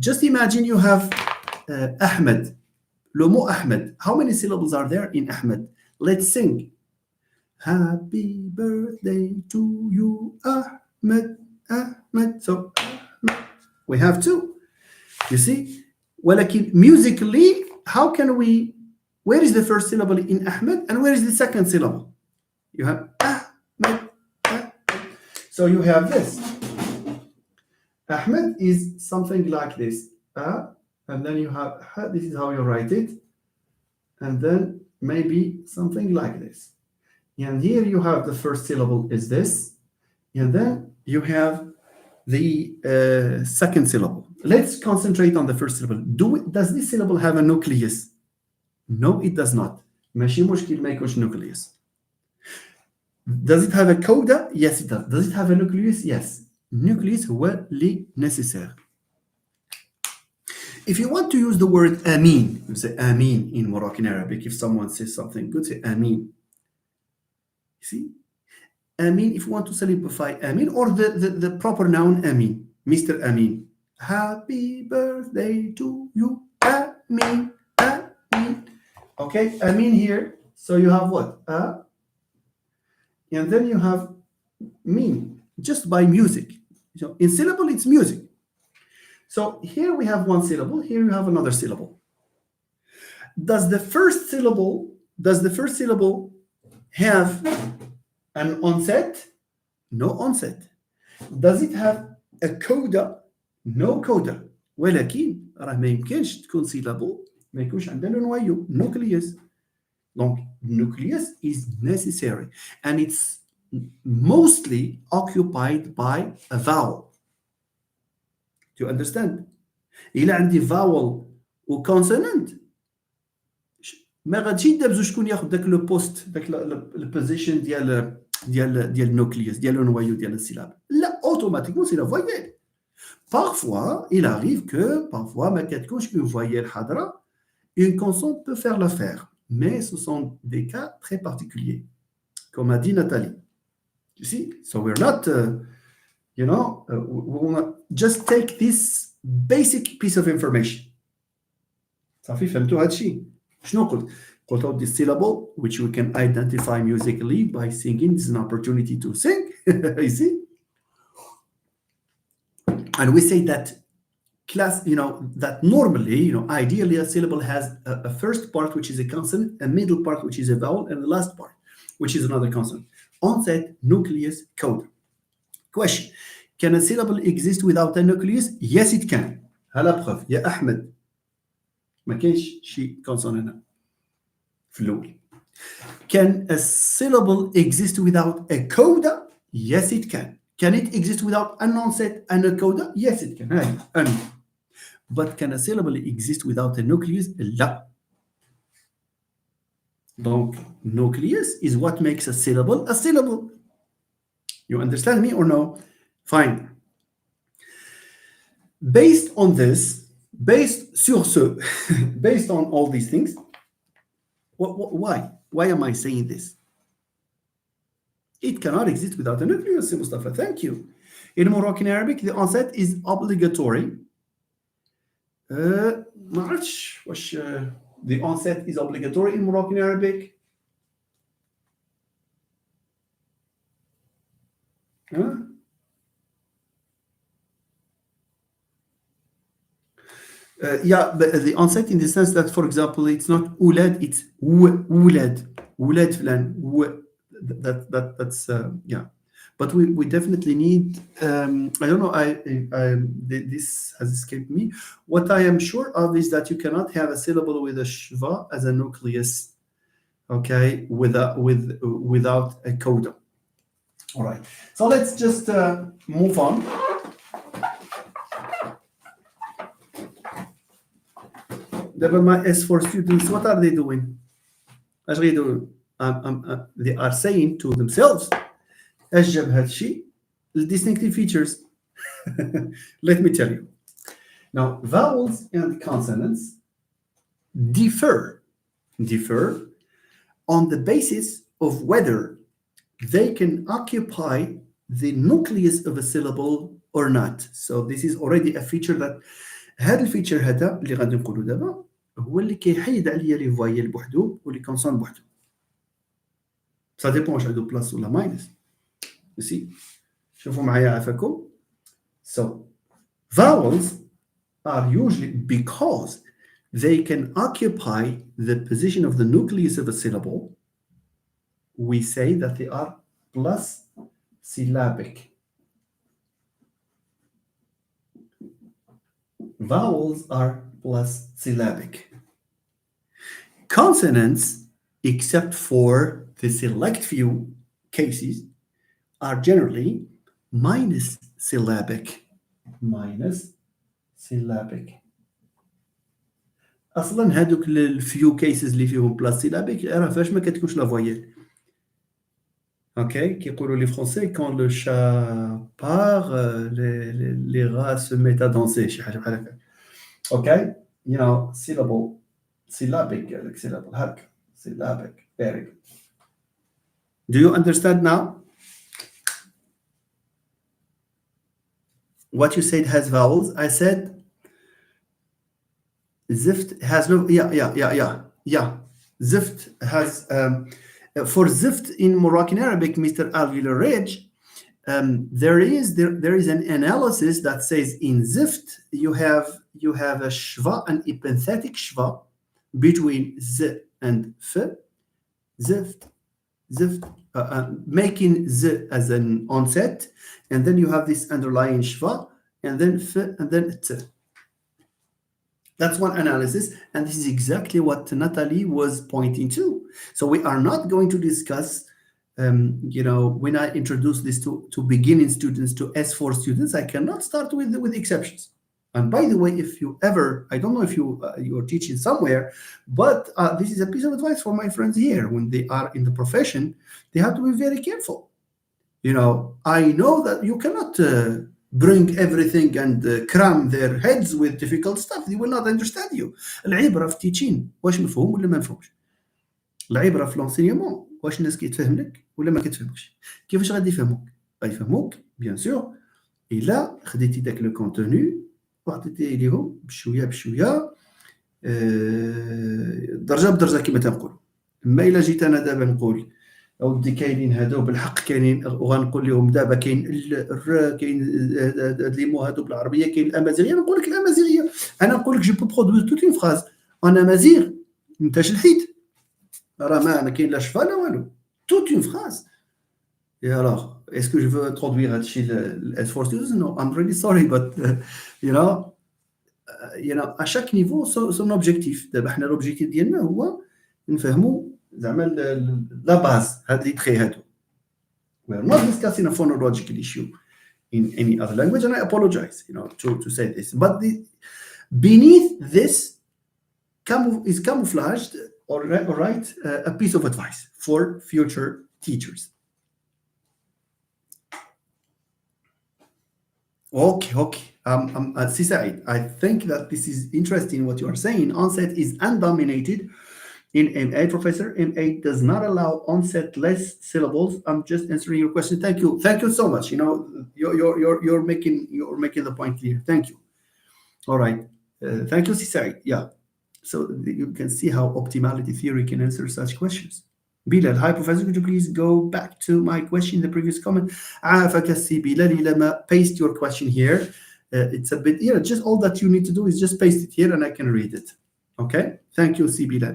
just imagine you have Ahmed. Le mot Ahmed. How many syllables are there in Ahmed? Let's sing. Happy birthday to you, Ahmed. Ahmed. So, we have two. You see? ولكن musically, how can we, where is the first syllable in Ahmed and where is the second syllable? You have Ahmed. So you have this. Ahmed is something like this. And then you have, this is how you write it. And then maybe something like this. And here you have the first syllable is this. And then you have the second syllable. Let's concentrate on the first syllable. Does this syllable have a nucleus? No, it does not. ماشي مشكل ما يكونش nucleus. Does it have a coda? Yes, it does. Does it have a nucleus? Yes. Nucleus هو اللي nécessaire. If you want to use the word amin, you say amin in Moroccan Arabic. If someone says something good, say amin. You see? Amin, if you want to simplify Amin, or the proper noun Amin, Mr. Amin. Happy birthday to you, Amin, Amin. Okay, Amin here. So you have what? And then you have Min, just by music. So in syllable, it's music. So here we have one syllable, here you have another syllable. Does the first syllable have an onset? No onset. Does it have a coda? No coda. ولكن راه ما يمكنش تكون syllable ما يكونش عندنا نويو nucleus. Donc nucleus is necessary and it's mostly occupied by a vowel. Do you understand? إلا عندي vowel و consonant ما غاديش يبدا بزوج شكون ياخذ داك لو بوست داك البوزيشن ديال ديال النوكليوس ديال le noyau ديال السيلاب. لا automatiquement c'est la voyelle. Parfois, il arrive que parfois ما كتكونش une voyelle حاضرة, une consonne peut faire l'affaire, mais ce sont des cas très particuliers, comme a dit Nathalie. You see, so we're not, we will not just take this basic piece of information. صافي فهمتوا هذا الشيء؟ شنو قلت؟ قلت this syllable which we can identify musically by singing. This is an opportunity to sing. You see? And we say that that normally, ideally a syllable has a first part which is a consonant, a middle part which is a vowel, and the last part which is another consonant. Onset, nucleus, coda. Question: can a syllable exist without a nucleus? Yes, it can. ها la preuve يا أحمد ما كاينش شي consonant هنا في الأول. Can a syllable exist without a coda? Yes, it can. Can it exist without an onset and a coda? Yes, it can. But can a syllable exist without a nucleus? لا. Donc, nucleus is what makes a syllable a syllable. You understand me or no? Fine. Based on this, based sur ce, based on all these things, why? Why am I saying this? It cannot exist without a nucleus, Mustafa. Thank you. In Moroccan Arabic, the onset is obligatory. ما عرفتش واش the onset is obligatory in Moroccan Arabic. Yeah, but the onset in the sense that, for example, it's not ulad, it's wulad. Wulad فلان. That's yeah. But we definitely need, I don't know, this has escaped me. What I am sure of is that you cannot have a syllable with a shva as a nucleus, okay, without a coda. All right, so let's just move on. My S4 students, what are they doing? They are saying to themselves, أجب هذا الشيء distinctive features. Let me tell you. Now, vowels and consonants differ on the basis of whether they can occupy the nucleus of a syllable or not. So this is already a feature that هذا الفيتشر هذا اللي غادي نقولوا دابا هو اللي كيحيد عليا لي فوايل بوحدو ولي كونسون بوحدو. Ça dépend واش عنده بلاس ولا ماينس. You see, شوفوا معايا عافاكم. So, vowels are usually, because they can occupy the position of the nucleus of a syllable, we say that they are plus syllabic. Vowels are plus syllabic. Consonants, except for the select few cases, are generally minus syllabic. Minus syllabic. اصلا هذوك الفيو كيسز اللي فيهم بلاس سيلابيك راه فاش ما كتكونش لا فويال. اوكي كيقولوا لي فرونسي كون لو شا بار لي غا سو ميت ا دانسي شي حاجه بحال هكا. اوكي you know syllable syllabic like syllable هكا syllabic. Very good. Do you understand now? What you said has vowels. I said zift has no. Yeah. Zift has for zift in Moroccan Arabic, Mr. Alveolar Ridge. There is an analysis that says in zift you have a shva, an epenthetic shva between z and f. Zift, making z as an onset, and then you have this underlying shva, and then f, and then t. That's one analysis, and this is exactly what Natalie was pointing to. So we are not going to discuss, when I introduce this to beginning students, to S4 students, I cannot start with exceptions. And by the way, if you ever, I don't know if you're teaching somewhere, but this is a piece of advice for my friends here. When they are in the profession, they have to be very careful. I know that you cannot bring everything and cram their heads with difficult stuff. They will not understand you. العبرة في التيتشين واش مفهوم ولا ما مفهومش. العبرة في لونسينيومون واش الناس كيتفهم لك ولا ما كتفهمكش. كيفاش غادي يفهموك؟ غيفهموك بيان سور إلا خديتي داك لو كونتوني وعطيتيه ليهم بشويه بشويه درجه بدرجه كما تنقولوا. اما الا جيت انا دابا نقول اودي كاينين هادو بالحق كاينين وغنقول لهم دابا كاين الر كاين هاد لي مو هادو بالعربيه كاين الامازيغيه نقول لك الامازيغيه انا نقول لك جو بو برودوير توت اون فراز ان امازيغ انت شلحيت راه ما كاين لا شفا لا والو توت اون فراز. Et alors, est-ce que je veux traduire هادشي S4 students? No, I'm really sorry, but you know, à chaque niveau son objectif. دابا حنا l'objectif ديالنا هو نفهموا زعما لا باز هاد لي تري هادو. We are not discussing a phonological issue in any other language, and I apologize, to say this. But beneath this is camouflaged, all right, a piece of advice for future teachers. Okay. Si Said, I think that this is interesting what you are saying. Onset is undominated in M8, Professor. M8 does not allow onset less syllables. I'm just answering your question. Thank you so much. You're making the point clear. Thank you. All right. Thank you, Si Said. Yeah. So you can see how optimality theory can answer such questions. Bilal, hi Professor, could you please go back to my question in the previous comment? Bilal, paste your question here. It's a bit, just all that you need to do is just paste it here and I can read it. Okay? Thank you, Bilal.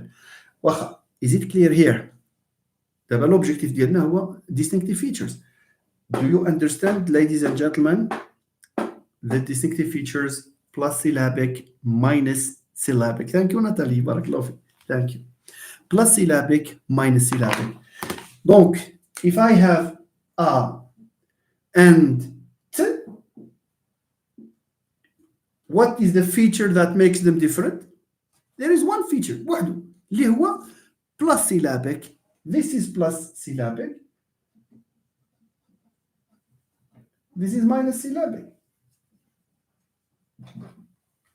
Is it clear here? دابا l'objectif ديالنا هو distinctive features. Do you understand, ladies and gentlemen, the distinctive features plus syllabic minus syllabic? Thank you, Nathalie. Barakallahu. Thank you. Plus syllabic minus syllabic. Donc, if I have a and t, what is the feature that makes them different? There is one feature, وحده اللي هو plus syllabic. This is plus syllabic. This is minus syllabic.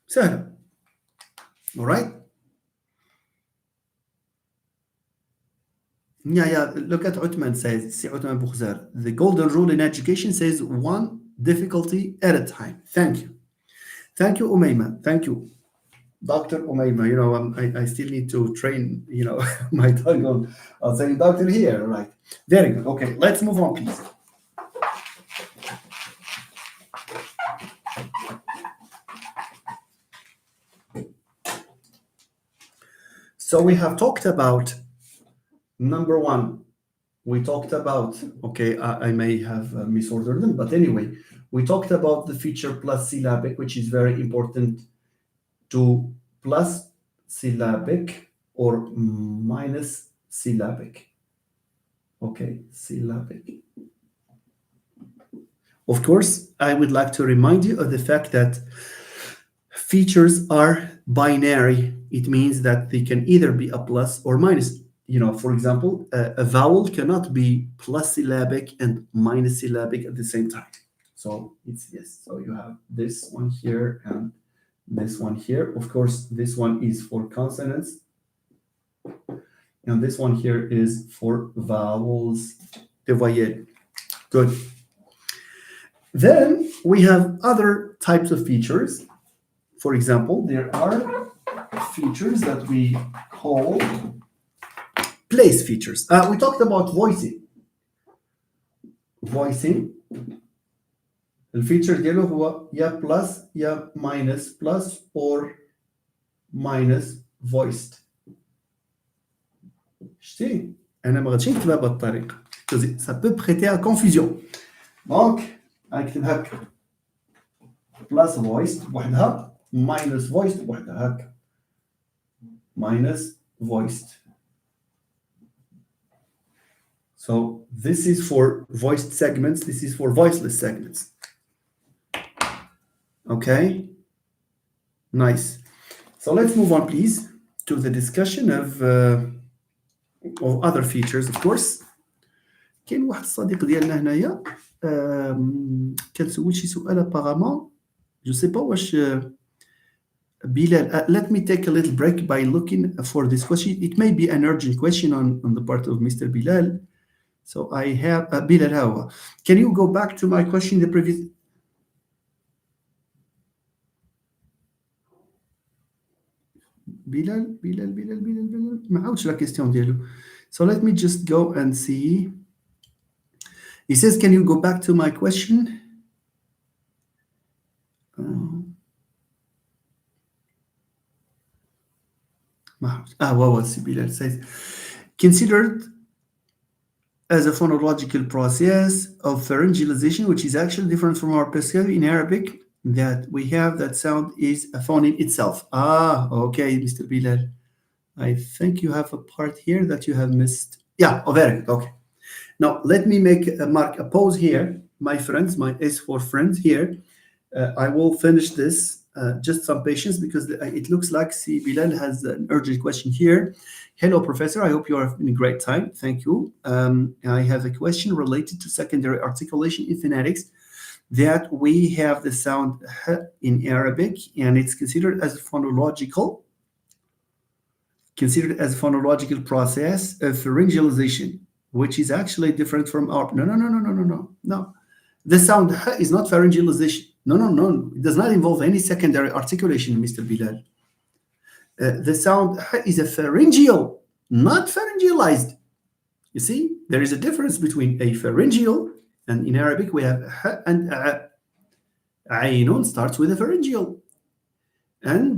سهل. All right? Yeah, look at Uthman says, Uthman Boukhzar, the golden rule in education says one difficulty at a time. Thank you. Thank you, Umayma. Thank you. Dr. Umayma, I still need to train, my tongue on saying doctor here, right? Very good. Okay, let's move on, please. So we have talked about number one. We talked about, okay, I may have misordered them, but anyway, we talked about the feature plus syllabic, which is very important to plus syllabic or minus syllabic. Okay, syllabic. Of course, I would like to remind you of the fact that features are binary. It means that they can either be a plus or minus. For example, a vowel cannot be plus syllabic and minus syllabic at the same time. So it's yes. So you have this one here and this one here. Of course, this one is for consonants. And this one here is for vowels. Good. Then we have other types of features. For example, there are features that we call place features. We talked about voicing. Voicing. الفيتشر ديالو هو يا plus يا minus plus or minus voiced. شتي انا ما غاديش نكتبها بهذه الطريقه because ça peut prêter à confusion. Donc غنكتبها هكا plus voiced بوحدها minus voiced بوحدها هكا minus voiced. So this is for voiced segments, this is for voiceless segments. Okay, nice. So let's move on, please, to the discussion of other features, of course. كاين واحد الصديق ديالنا هنايا كان سول شي سؤال ابارامون جو سي با واش Bilal, let me take a little break by looking for this question. It may be an urgent question on the part of Mr. Bilal. So I have Bilal Hawa. Can you go back to my question the previous? Bilal. ما عاودش la question ديالو. So let me just go and see. He says, can you go back to my question? Bilal says, considered as a phonological process of pharyngalization, which is actually different from our perspective in Arabic, that we have that sound is a phoneme itself. Okay, Mr. Bilal. I think you have a part here that you have missed. Yeah, very good. Okay. Now, let me mark a pause here, my friends, my S4 friends here. I will finish this. Just some patience because it looks like Bilal has an urgent question here. Hello, Professor. I hope you are having a great time. Thank you. I have a question related to secondary articulation in phonetics that we have the sound h in Arabic and it's considered as phonological process of pharyngalization, which is actually different from our... No. The sound h is not pharyngalization. No. It does not involve any secondary articulation, Mr. Bilal. The sound h is a pharyngeal, not pharyngalized. You see, there is a difference between a pharyngeal, and in Arabic we have h and a. Aynun starts with a pharyngeal, and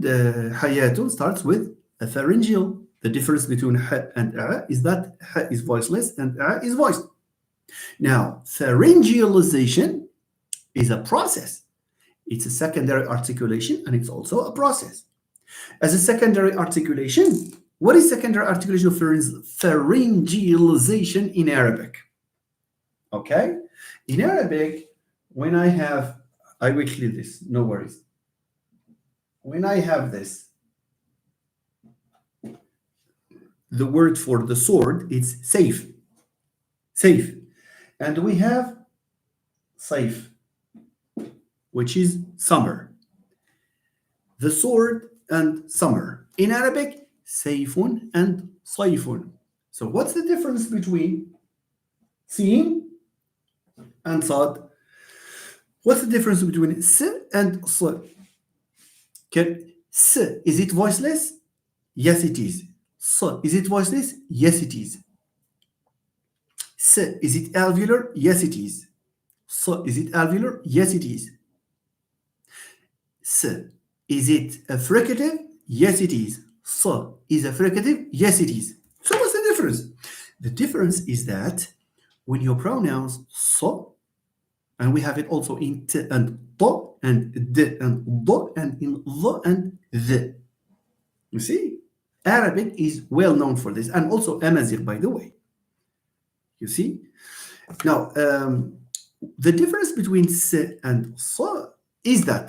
hayatun starts with a pharyngeal. The difference between h and a is that h is voiceless and a is voiced. Now, pharyngalization is a process. It's a secondary articulation, and it's also a process. As a secondary articulation, what is secondary articulation of pharyngalization in Arabic? Okay? In Arabic, when I will clear this, no worries. When I have this, the word for the sword is safe. And we have saif, which is summer. The sword and summer. In Arabic, sayfun and sayfun. So what's the difference between sin and sad? What's the difference between s and s? S, is it voiceless? Yes, it is. S, is it voiceless? Yes, it is. S, is it alveolar? Yes, it is. S, is it alveolar? Yes, it is. S, is it a fricative? Yes, it is. S, is a fricative? Yes, it is. So what's the difference? The difference is that when you pronounce so, and we have it also in t and to and d and do and in the and the. You see? Arabic is well known for this, and also Amazigh, by the way. You see? Now, the difference between s and sa is that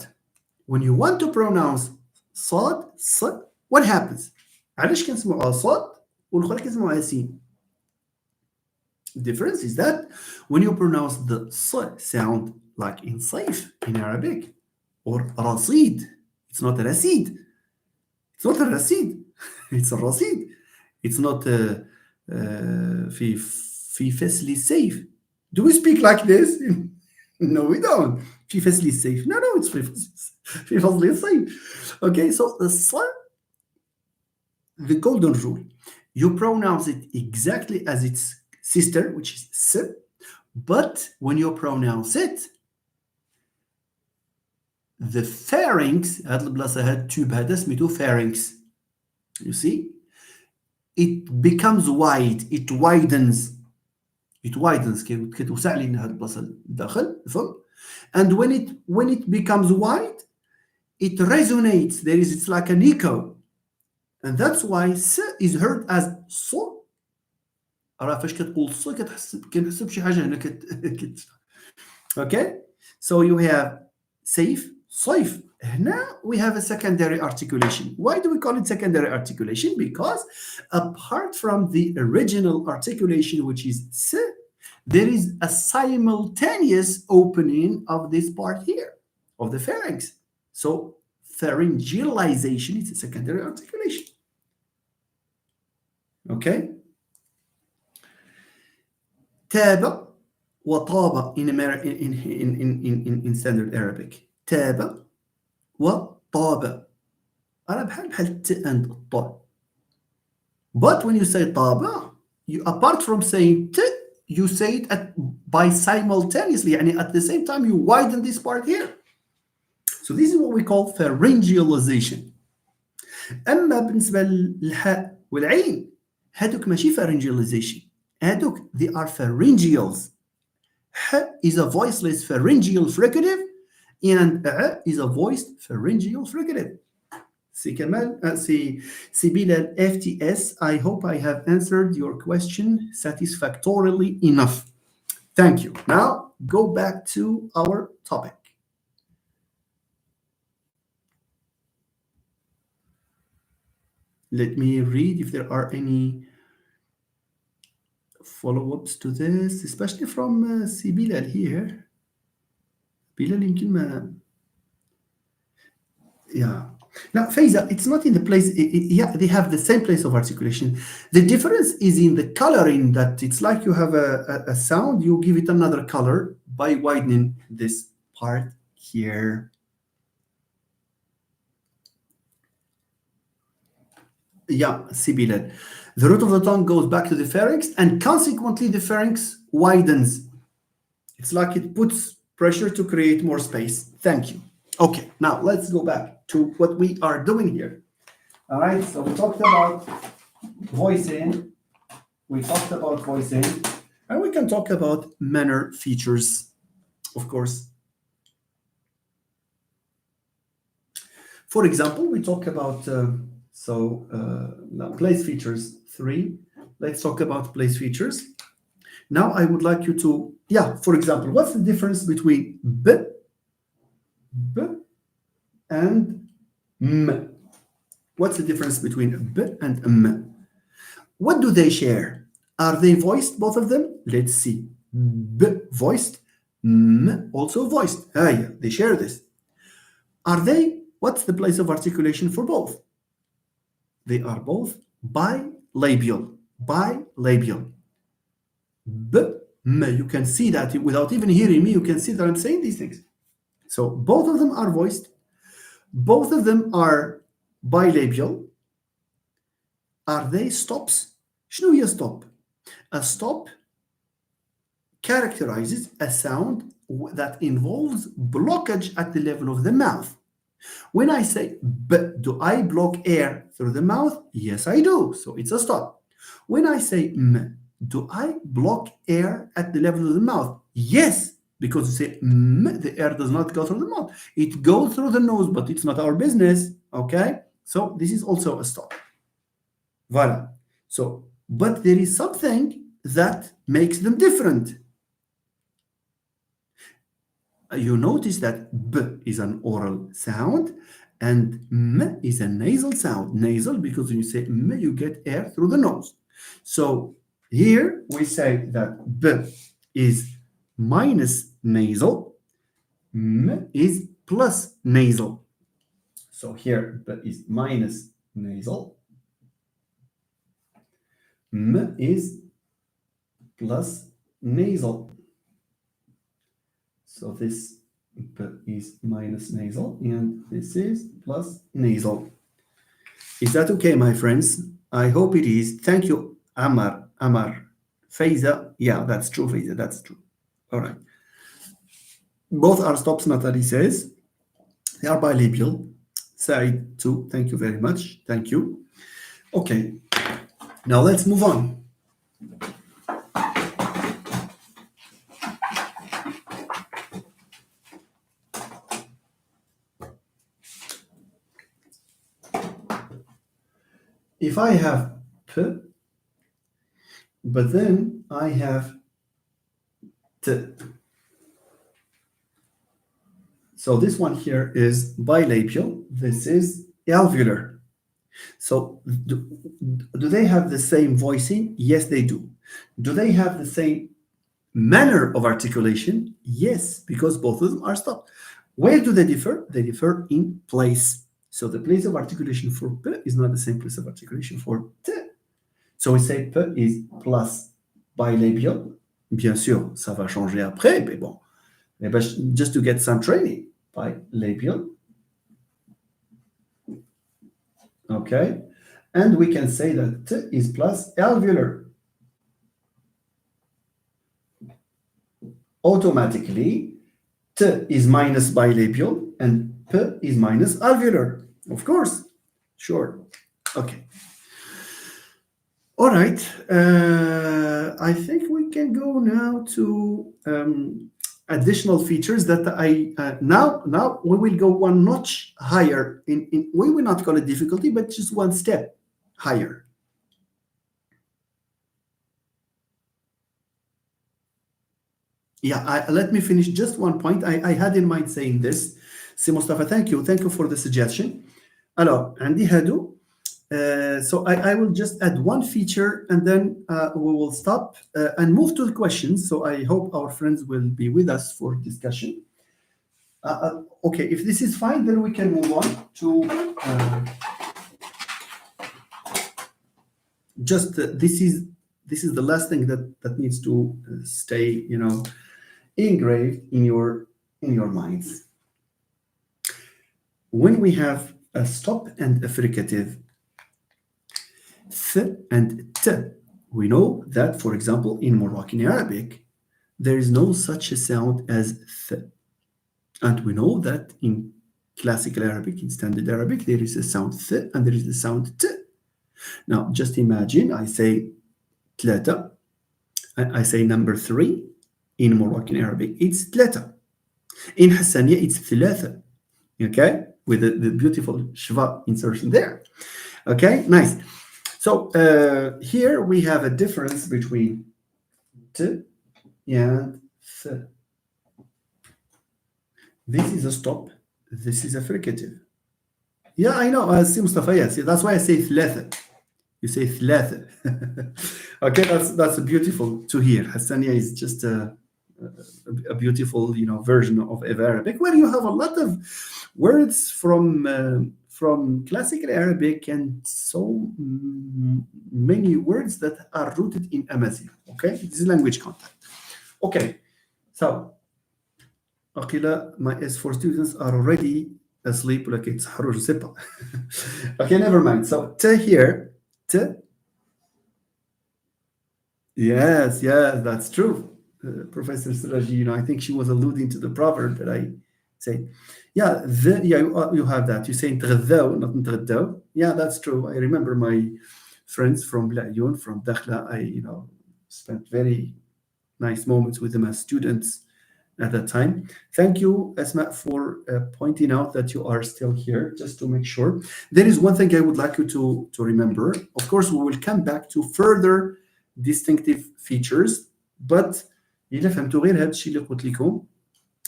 when you want to pronounce صاد ص, what happens? علاش كنسمعوها صاد والأخرى كنسمعوها سين? The difference is that when you pronounce the s sound like in saif in Arabic or rasid, it's not a rasid. It's not a rasid. It's a rasid. It's not في فصل safe. Do we speak like this? No, we don't. في فصل safe. No, it's في فصل safe. Okay, so the golden rule. You pronounce it exactly as its sister, which is s, but when you pronounce it, the pharynx, هاد البلاصة هاد التوب هذا سميتو pharynx. You see? It becomes wide, it widens. كتوسع لنا هاد البلاصة الداخل الفم. And when it becomes wide, it resonates. It's like an echo. And that's why s is heard as so. راه فاش كتقول ص كنحس بشي حاجه هنا Okay, so you have safe, صيف. هنا we have a secondary articulation. Why do we call it secondary articulation? Because apart from the original articulation, which is s, there is a simultaneous opening of this part here, of the pharynx. So pharyngealization is a secondary articulation. Okay? تاب وطاب in standard Arabic. تاب وطاب. أنا بحال الت and الط. But when you say طاب, you apart from saying t, you say it by simultaneously, يعني at the same time you widen this part here. So this is what we call pharyngealization. أما بالنسبة للحاء والعين هادوك ماشي pharyngealization. هادوك they are pharyngeals. ح is a voiceless pharyngeal fricative and ع is a voiced pharyngeal fricative. See Kamal, see Bilal FTS. I hope I have answered your question satisfactorily enough. Thank you. Now go back to our topic. Let me read if there are any follow-ups to this, especially from Bilal here. Bilal يمكن ما yeah. Now, Faiza, it's not in the place, yeah, they have the same place of articulation. The difference is in the coloring, that it's like you have a sound, you give it another color by widening this part here. Yeah, sibilant. The root of the tongue goes back to the pharynx, and consequently, the pharynx widens. It's like it puts pressure to create more space. Thank you. Okay, now let's go back to what we are doing here. All right, so we talked about voicing, and we can talk about manner features, of course. For example, we talk about now place features 3. Let's talk about place features. Now I would like you to, for example, what's the difference between b and m? What's the difference between b and m? What do they share? Are they voiced, both of them? Let's see. B voiced, m also voiced. Yeah, they share this. Are they, what's the place of articulation for both? They are both bilabial. Bilabial. B, m, you can see that without even hearing me, you can see that I'm saying these things. So both of them are voiced. Both of them are bilabial. Are they stops? شنو هي stop? A stop characterizes a sound that involves blockage at the level of the mouth. When I say b, do I block air through the mouth? Yes, I do. So it's a stop. When I say m, do I block air at the level of the mouth? Yes, because you say m, the air does not go through the mouth. It goes through the nose, but it's not our business. Okay? So this is also a stop. Voila. So, but there is something that makes them different. You notice that b is an oral sound and m is a nasal sound. Nasal because when you say m, you get air through the nose. So here we say that b is minus nasal, m is plus nasal. So here b is minus nasal, m is plus nasal. So this is minus nasal, and this is plus nasal. Is that okay, my friends? I hope it is. Thank you, Amar. Faiza. Yeah, that's true, Faiza. That's true. All right. Both are stops, Natalie says. They are bilabial. Said too. Thank you very much. Thank you. Okay. Now let's move on. If I have p, but then I have t. So this one here is bilabial. This is alveolar. So do they have the same voicing? Yes, they do. Do they have the same Manner of articulation, yes, because both of them are stopped. Where do they differ? They differ in place. So the place of articulation for p is not the same place of articulation for t. So we say p is plus bilabial. Bien sûr, ça va changer après, mais bon. But just to get some training, bilabial. Okay. And we can say that t is plus alveolar. Automatically, t is minus bilabial and p is minus alveolar. Of course. Sure. Okay. All right. I think we can go now to additional features that I now we will go one notch higher. In we will not call it difficulty, but just one step higher. Yeah, let me finish just one point. I had in mind saying this. See, Mustafa, thank you for the suggestion. Alors, عندي هادو. So I will just add one feature and then we will stop and move to the questions. So I hope our friends will be with us for discussion. Okay, if this is fine, then we can move on to just this is the last thing that needs to stay, engraved in your minds. When we have a stop and a fricative, th and t, we know that, for example, in Moroccan Arabic, there is no such a sound as th. And we know that in classical Arabic, in standard Arabic, there is a sound th and there is the sound t. Now, just imagine I say tlata, I say number 3. In Moroccan Arabic, it's tlata. In Hassaniya, it's thalatha. Okay? With the beautiful shva insertion there. Okay? Nice. So here we have a difference between t and th. This is a stop. This is a fricative. Yeah, I know. I see Mustafa. Yes, that's why I say thalatha. You say thalatha. Okay, that's beautiful to hear. Hassaniya is just a beautiful, version of Arabic where you have a lot of words from classical Arabic and so many words that are rooted in Amazigh. Okay, this is language contact. Okay, so Aqila, my S4 students are already asleep. Like it's haruj zipa. Okay, never mind. So t here, t. Yes, that's true. Professor Siraji, I think she was alluding to the proverb that I say. Yeah, you have that. You say نتغداو, not نتغداو. Yeah, that's true. I remember my friends from Blayun, from Dakhla. I, spent very nice moments with them as students at that time. Thank you, Asma, for pointing out that you are still here, just to make sure. There is one thing I would like you to remember. Of course, we will come back to further distinctive features, but إلا فهمتوا غير هذا الشيء اللي قلت لكم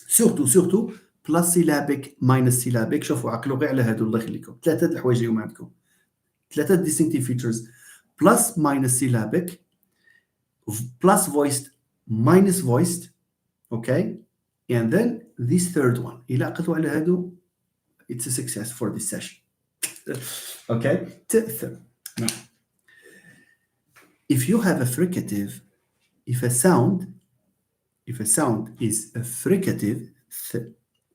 سورتو بلس سيلابيك ماينس سيلابيك. شوفوا عقلوا غير على هادو الله يخليكم. ثلاثه الحوايج اليوم عندكم ثلاثه distinctive features: plus minus syllabic, plus voiced minus voiced. Okay, and then this third one. إلا عقلتوا على هادو, it's a success for this session. Okay. Now, if you have a fricative, if a sound is a fricative, th,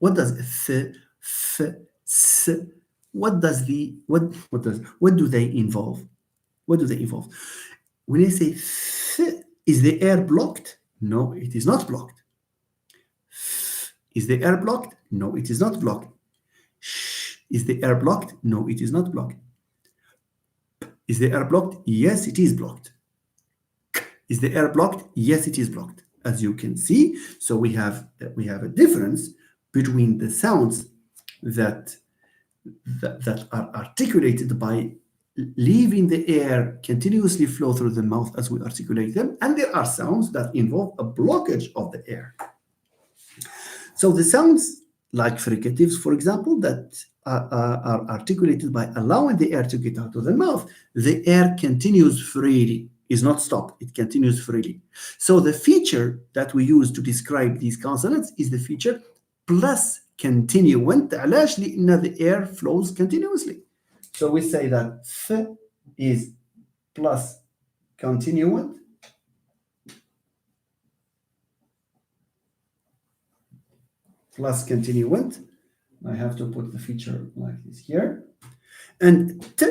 what does th, f, s, what do they involve? What do they involve? When I say th, is the air blocked? No, it is not blocked. F, is the air blocked? No, it is not blocked. Sh, is the air blocked? No, it is not blocked. P, is the air blocked? Yes, it is blocked. K, is the air blocked? Yes, it is blocked. As you can see, so we have a difference between the sounds that are articulated by leaving the air continuously flow through the mouth as we articulate them, and there are sounds that involve a blockage of the air. So the sounds like fricatives, for example, that are articulated by allowing the air to get out of the mouth, the air continues freely. is not stopped. It continues freely. So the feature that we use to describe these consonants is the feature plus continuant. علاش؟ لأن the air flows continuously. So we say that th is plus continuant plus continuant. I have to put the feature like this here. And t,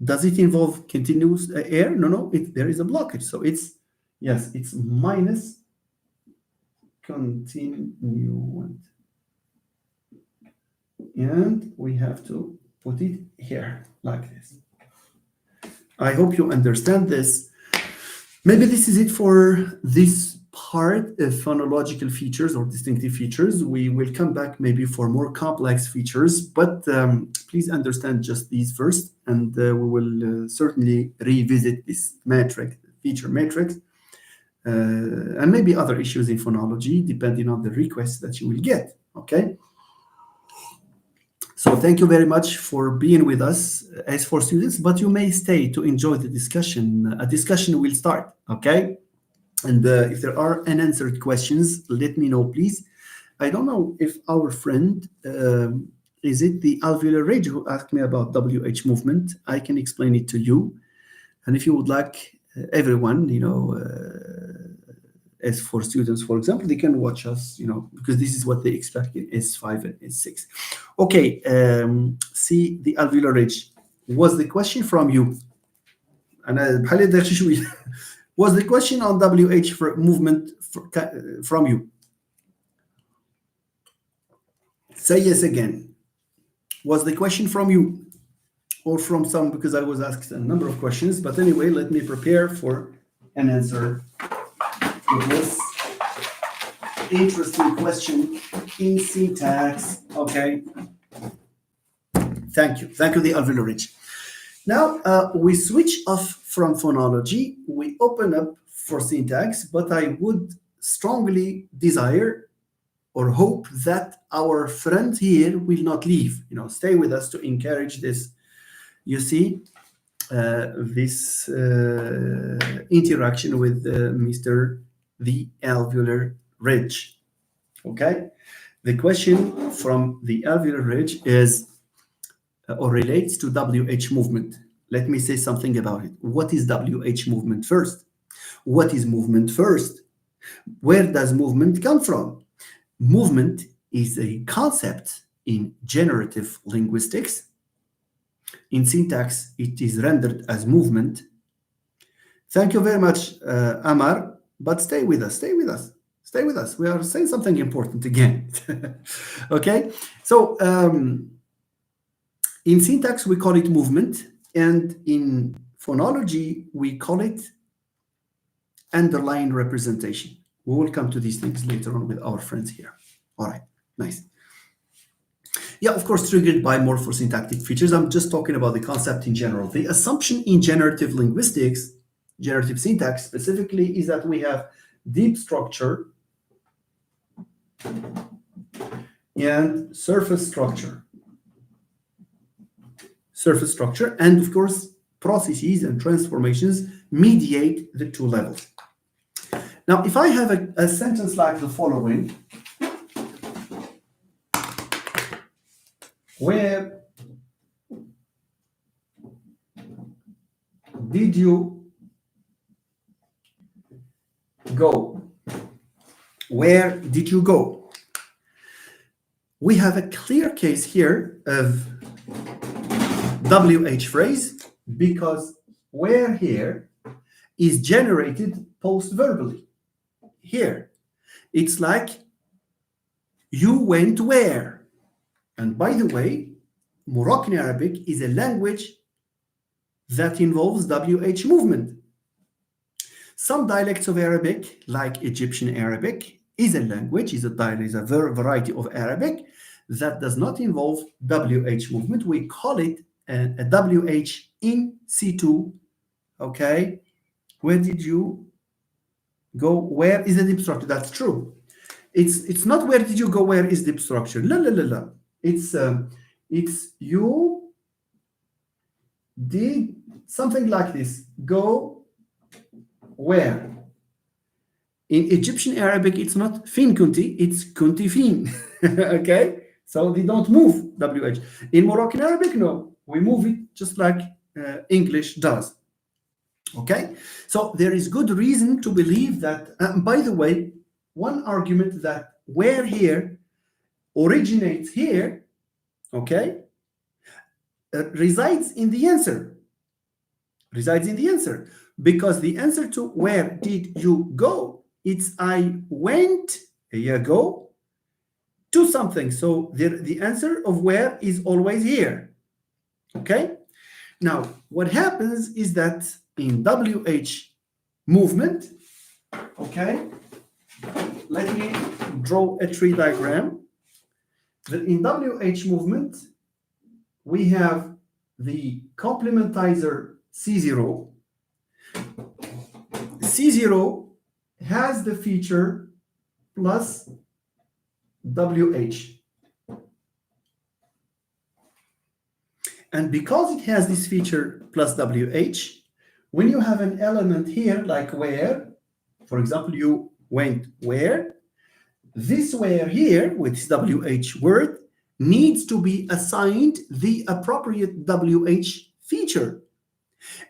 does it involve continuous air? No, no, there is a blockage. So it's, yes, it's minus continuant. And we have to put it here like this. I hope you understand this. Maybe this is it for this part of phonological features or distinctive features. We will come back maybe for more complex features, but please understand just these first, and we will certainly revisit this metric, feature matrix, and maybe other issues in phonology, depending on the requests that you will get, okay? So thank you very much for being with us as for students, but you may stay to enjoy the discussion. A discussion will start, okay? And if there are unanswered questions, let me know, please. I don't know if our friend, is it the alveolar ridge who asked me about WH movement? I can explain it to you. And if you would like everyone, as for students, for example, they can watch us, because this is what they expect in S5 and S6. Okay, see the alveolar ridge. Was the question from you? And was the question on WH for movement from you? Say yes again. Was the question from you or from some? Because I was asked a number of questions, but anyway, let me prepare for an answer to this interesting question in syntax. Okay. Thank you. Thank you, the alveolar ridge. Now we switch off from phonology. We open up for syntax, but I would strongly desire or hope that our friend here will not leave. Stay with us to encourage this. You see, this interaction with Mr. the alveolar ridge. Okay, the question from the alveolar ridge is or relates to WH movement. Let me say something about it. What is WH movement first? What is movement first? Where does movement come from? Movement is a concept in generative linguistics. In syntax, it is rendered as movement. Thank you very much, Amar, but stay with us, stay with us, stay with us. We are saying something important again. Okay, so in syntax, we call it movement, and in phonology, we call it underlying representation. We will come to these things later on with our friends here. All right, nice. Yeah, of course, triggered by morphosyntactic features. I'm just talking about the concept in general. The assumption in generative linguistics, generative syntax specifically, is that we have deep structure and surface structure. Surface structure, and of course, processes and transformations mediate the two levels. Now, if I have a sentence like the following, where did you go? Where did you go? We have a clear case here of WH phrase because where here is generated post-verbally. Here, it's like you went where. And by the way, Moroccan Arabic is a language that involves WH movement. Some dialects of Arabic, like Egyptian Arabic, is a language, is a variety of Arabic that does not involve WH movement. We call it a WH in situ. Okay, where did you go? Where is the deep structure? That's true. It's not where did you go? Where is deep structure? La la la la. It's you did something like this. Go where. In Egyptian Arabic, it's not fin kunti, it's kunti fin. Okay? So they don't move WH. In Moroccan Arabic, no. We move it just like English does. Okay? So there is good reason to believe that, by the way, one argument that where here originates here, okay, resides in the answer. Resides in the answer. Because the answer to where did you go? It's I went, here you go, to something. So the answer of where is always here. Okay? Now, what happens is that in WH movement, okay, let me draw a tree diagram. That in WH movement, we have the complementizer C0. C0 has the feature plus WH. And because it has this feature plus WH, when you have an element here like where, for example, you went where, this where here with this WH word needs to be assigned the appropriate WH feature.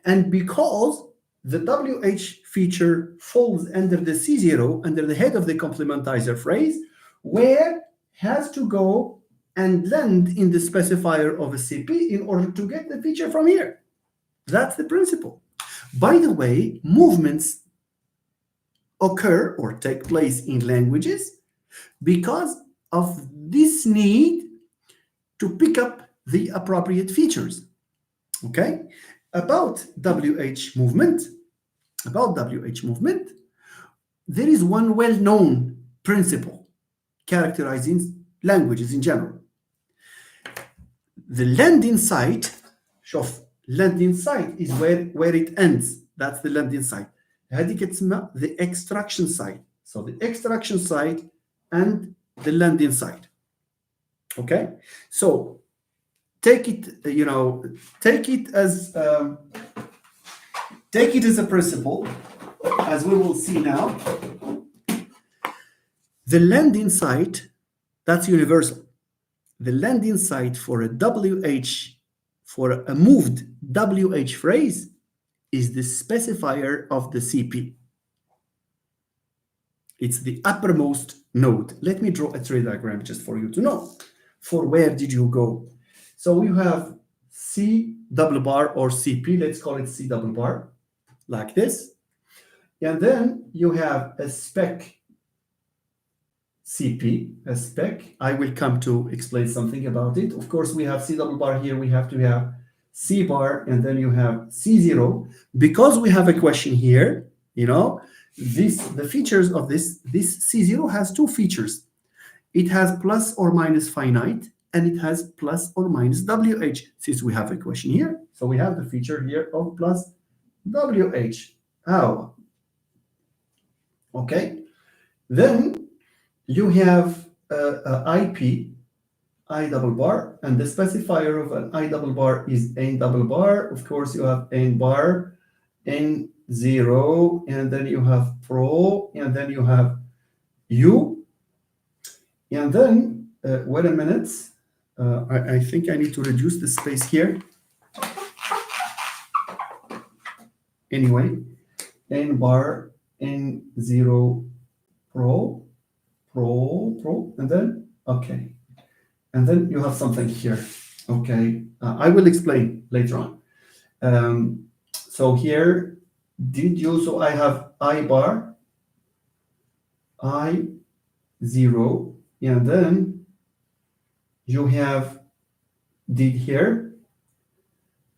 And because the WH feature falls under the C0, under the head of the complementizer phrase, where has to go and land in the specifier of a CP in order to get the feature from here. That's the principle. By the way, movements occur or take place in languages because of this need to pick up the appropriate features. Okay? About WH movement, there is one well-known principle characterizing languages in general. The landing site, شوف, landing site is where it ends. That's the landing site. هذه اسمها the extraction site. So the extraction site and the landing site. Okay? So take it, take it as a principle, as we will see now. The landing site, that's universal. The landing site for a WH, for a moved WH phrase, is the specifier of the CP. It's the uppermost node. Let me draw a tree diagram just for you to know. For where did you go? So you have C double bar or CP, let's call it C double bar, like this. And then you have a spec CP, a spec. I will come to explain something about it. Of course, we have C double bar here. We have to have C bar, and then you have C0. Because we have a question here, the features of this C0 has two features. It has plus or minus finite, and it has plus or minus WH, since we have a question here. So we have the feature here of plus WH. How? Okay. Then you have IP, I double bar, and the specifier of an I double bar is N double bar. Of course, you have N bar, N0, and then you have pro, and then you have U. And then, wait a minute, I think I need to reduce the space here. Anyway, N bar, N0, pro, and then, okay. And then you have something here. Okay, I will explain later on. So here, so I have I bar, I0, and then you have did here,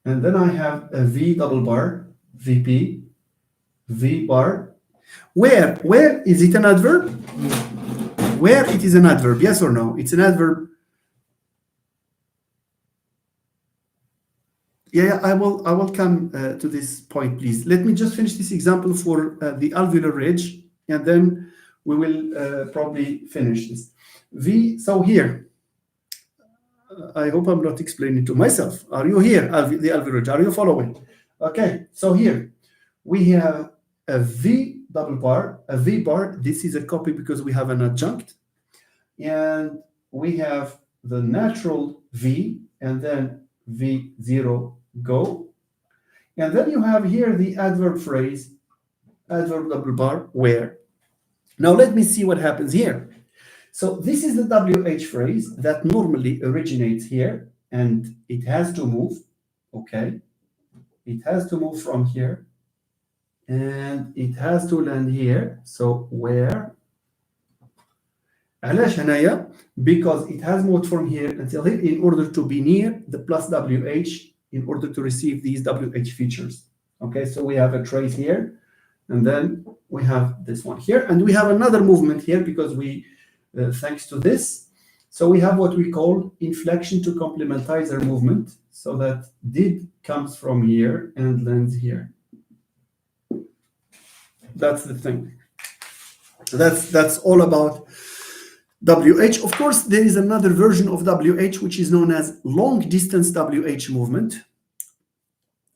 and then I have a V double bar, VP, V bar. Where is it an adverb? Where it is an adverb, yes or no? It's an adverb. Yeah, I will come to this point, please. Let me just finish this example for the alveolar ridge, and then we will probably finish this. So here, I hope I'm not explaining to myself. Are you here, the alveolar ridge? Are you following? Okay, so here we have a V double bar, a V bar. This is a copy because we have an adjunct, and we have the natural V, and then V0 go. And then you have here the adverb phrase, adverb double bar, where. Now let me see what happens here. So this is the WH phrase that normally originates here, and it has to move, okay? It has to move from here, and it has to land here. So where علاش هنايا because it has moved from here until here in order to be near the plus WH in order to receive these WH features. Okay, so we have a trace here, and then we have this one here, and we have another movement here because we, thanks to this, so we have what we call inflection to complementizer movement, so that did comes from here and lands here. That's the thing. That's all about WH. Of course, there is another version of WH which is known as long distance WH movement,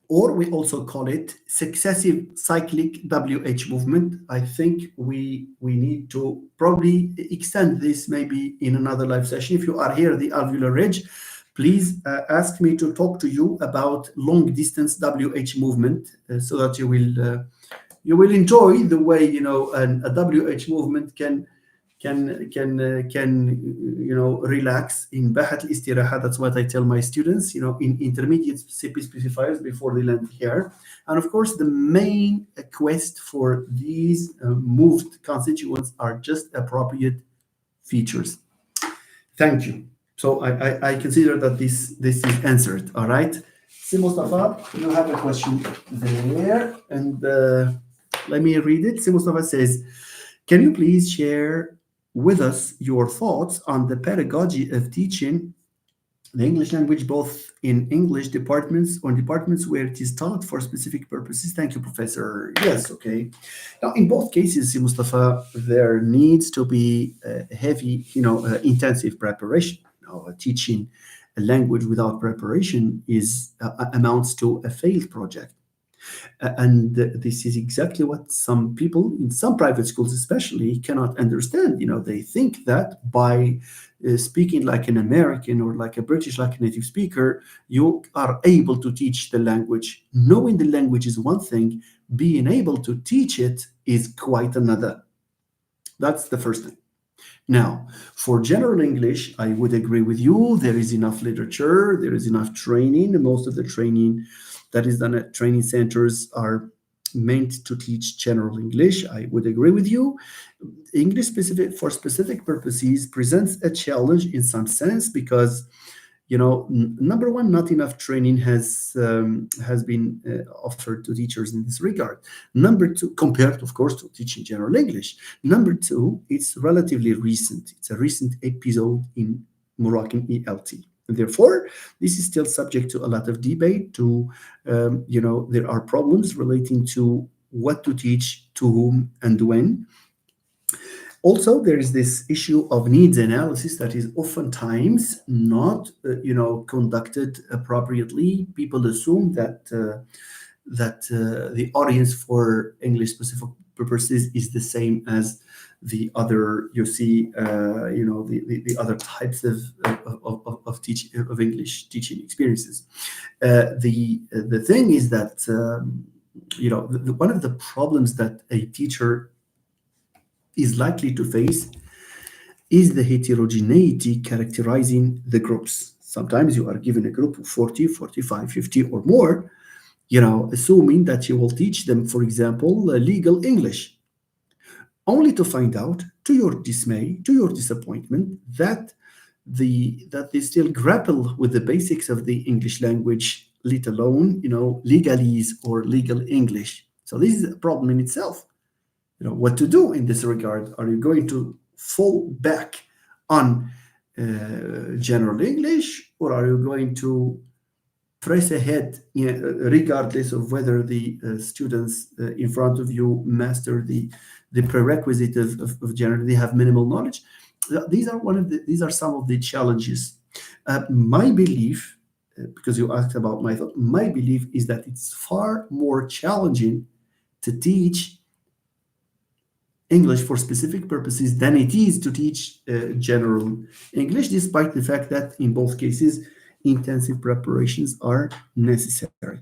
or we also call it successive cyclic WH movement. I think we need to probably extend this maybe in another live session. If you are here at the Alveolar Ridge, please ask me to talk to you about long distance WH movement, so that you will enjoy the way a WH movement can relax in bahat al-istiraha. That's what I tell my students, in intermediate CP specifiers before they land here. And of course, the main quest for these moved constituents are just appropriate features. Thank you. So I consider that this is answered. All right. Si Mustafa, you have a question there, and let me read it. Si Mustafa says, can you please share with us your thoughts on the pedagogy of teaching the English language, both in English departments or departments where it is taught for specific purposes? Thank you, Professor. Yes, okay. Now, in both cases, Mustafa, there needs to be heavy, intensive preparation. Teaching a language without preparation is amounts to a failed project. And this is exactly what some people in some private schools especially cannot understand. They think that by speaking like an American or like a British, like a native speaker, you are able to teach the language. Knowing the language is one thing, being able to teach it is quite another. That's the first thing. Now, for general English, I would agree with you. There is enough literature, there is enough training. Most of the training that is done at training centers are meant to teach general English. I would agree with you. English specific for specific purposes presents a challenge in some sense because, number one, not enough training has been offered to teachers in this regard. Number two, compared, of course, to teaching general English. Number two, it's relatively recent. It's a recent episode in Moroccan ELT. And therefore, this is still subject to a lot of debate. There are problems relating to what to teach, to whom, and when. Also, there is this issue of needs analysis that is oftentimes not, conducted appropriately. People assume that the audience for English-specific purposes is the same as the other. The other types of English teaching experiences. The thing is that one of the problems that a teacher is likely to face is the heterogeneity characterizing the groups. Sometimes you are given a group of 40, 45, 50 or more, assuming that you will teach them, for example, legal English, only to find out, to your dismay, to your disappointment, that they still grapple with the basics of the English language, let alone, legalese or legal English. So this is a problem in itself. What to do in this regard? Are you going to fall back on general English, or are you going to press ahead, regardless of whether the students in front of you master the prerequisite of general? They have minimal knowledge. These are some of the challenges. My belief, because you asked about my thought, my belief is that it's far more challenging to teach English for specific purposes than it is to teach general English, despite the fact that in both cases, intensive preparations are necessary.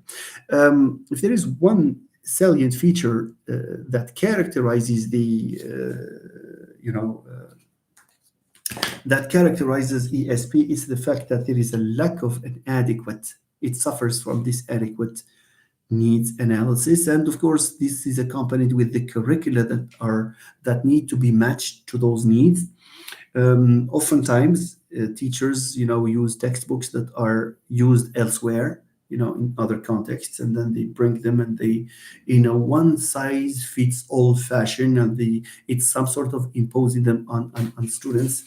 If there is one salient feature that characterizes that characterizes ESP is the fact that there is a lack of an adequate. It suffers from this adequate needs analysis, and of course this is accompanied with the curricula that need to be matched to those needs. Oftentimes teachers use textbooks that are used elsewhere, in other contexts, and then they bring them and they one size fits all fashion, and it's some sort of imposing them on students,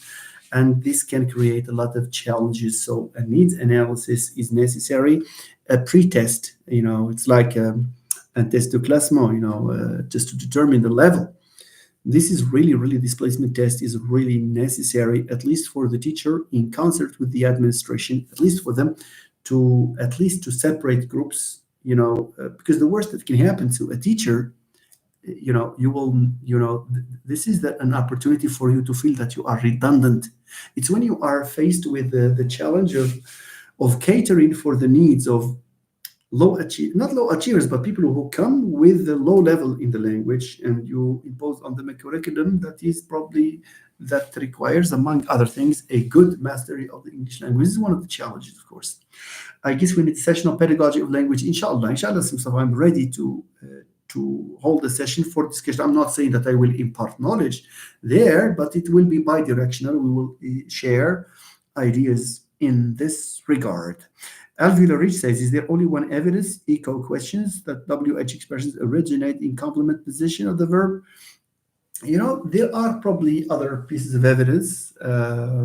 and this can create a lot of challenges. So a needs analysis is necessary. A pre-test, it's like a test de classement, just to determine the level. This is really, really, displacement test is really necessary, at least for the teacher in concert with the administration, at least for them to separate groups, because the worst that can happen to a teacher, you will, this is an opportunity for you to feel that you are redundant. It's when you are faced with the challenge of catering for the needs of not low achievers, but people who come with a low level in the language, and you impose on them a curriculum that requires, among other things, a good mastery of the English language. This is one of the challenges, of course. I guess we need session on pedagogy of language. Inshallah, Mustafa, I'm ready to hold a session for discussion. I'm not saying that I will impart knowledge there, but it will be bi-directional. We will share ideas in this regard. Alveolar Ridge says, is there only one evidence, echo questions, that WH expressions originate in complement position of the verb? There are probably other pieces of evidence. I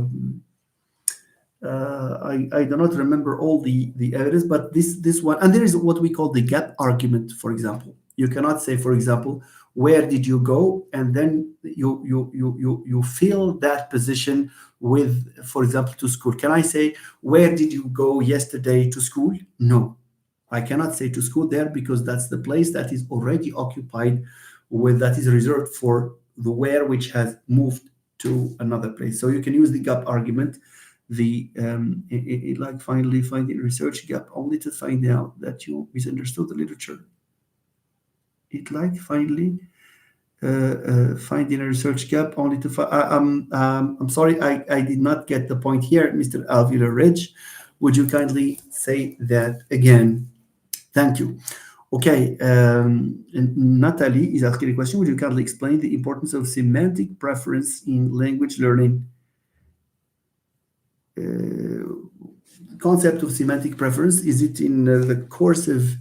do not remember all the evidence, but this one, and there is what we call the gap argument, for example. You cannot say, for example, where did you go? And then you fill that position with, for example, to school. Can I say, where did you go yesterday to school? No, I cannot say to school there, because that's the place that is already occupied that is reserved for the where, which has moved to another place. So you can use the gap argument. Like finally finding a research gap only to find out that you misunderstood the literature. It like finally finding a research gap only to find. I'm sorry, I did not get the point here, Mr. Alveolar Ridge. Would you kindly say that again? Thank you. Okay, and Natalie is asking a question. Would you kindly explain the importance of semantic preference in language learning? Concept of semantic preference, is it in the course of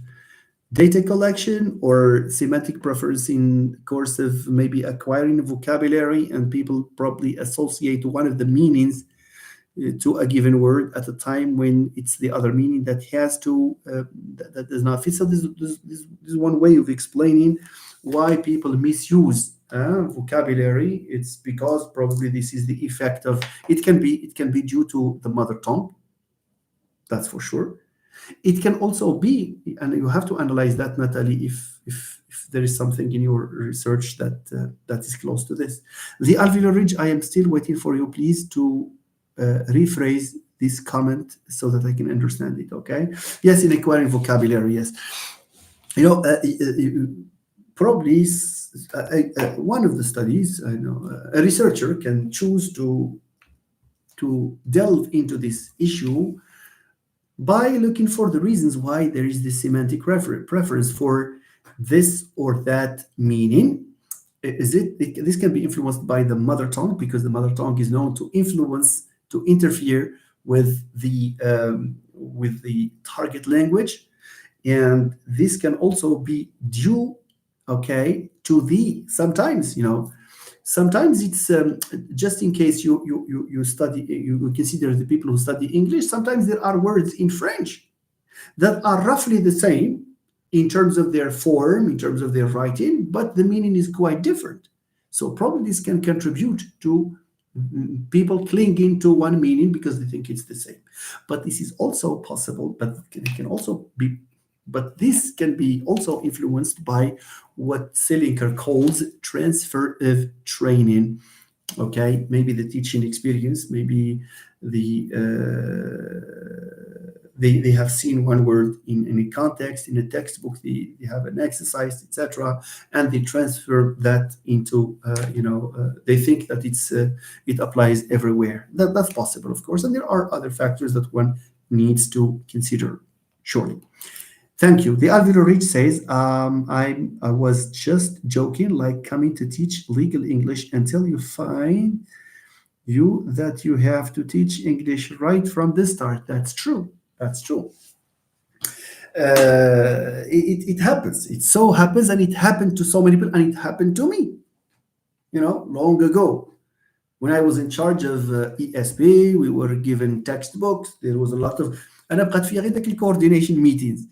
data collection, or semantic preference in course of maybe acquiring vocabulary, and people probably associate one of the meanings to a given word at a time when it's the other meaning that has to that does not fit. So this is one way of explaining why people misuse vocabulary. It's because probably this is the effect of it can be due to the mother tongue, that's for sure. It can also be, and you have to analyze that, Natalie, if there is something in your research that is close to this. The alveolar ridge, I am still waiting for you, please, to rephrase this comment so that I can understand it, okay? Yes, in acquiring vocabulary, yes. Probably one of the studies, a researcher can choose to delve into this issue by looking for the reasons why there is this semantic preference for this or that meaning. This can be influenced by the mother tongue, because the mother tongue is known to interfere with the target language, and this can also be due, okay, to sometimes it's just in case you study, you consider the people who study English, sometimes there are words in French that are roughly the same in terms of their form, in terms of their writing, but the meaning is quite different. So probably this can contribute to people clinging to one meaning because they think it's the same. But this is also possible, but it can also be But this can be also influenced by what Selinker calls transfer of training. Okay, maybe the teaching experience, maybe the they have seen one word in a context in a textbook, they have an exercise, etc., and they transfer that into they think that it applies everywhere. That's possible, of course, and there are other factors that one needs to consider. Surely. Thank you. The alveolar ridge says, I was just joking, like coming to teach legal English until you find you that you have to teach English right from the start. That's true. That's true. It happens. It so happens, and it happened to so many people, and it happened to me, long ago. When I was in charge of ESP, we were given textbooks. There was a lot of, أنا بقيت في غير ذاك coordination meetings,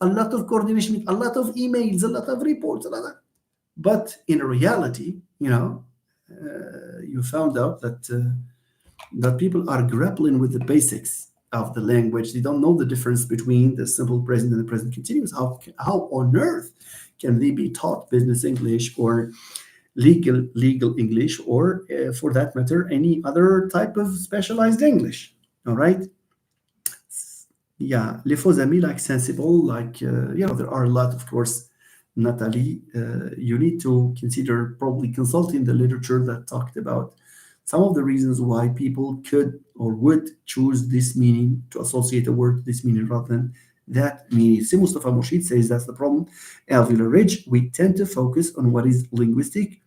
a lot of coordination, a lot of emails, a lot of reports, a lot of, but in reality, you found out that people are grappling with the basics of the language. They don't know the difference between the simple present and the present continuous. How on earth can they be taught business English or legal English, or for that matter, any other type of specialized English? All right. Yeah, les faux amis, like sensible, like there are a lot, of course. Natalie, you need to consider probably consulting the literature that talked about some of the reasons why people could or would choose this meaning to associate a word to this meaning rather than that meaning. Si Mustafa Murshid says that's the problem. Alveolar ridge, we tend to focus on what is linguistic,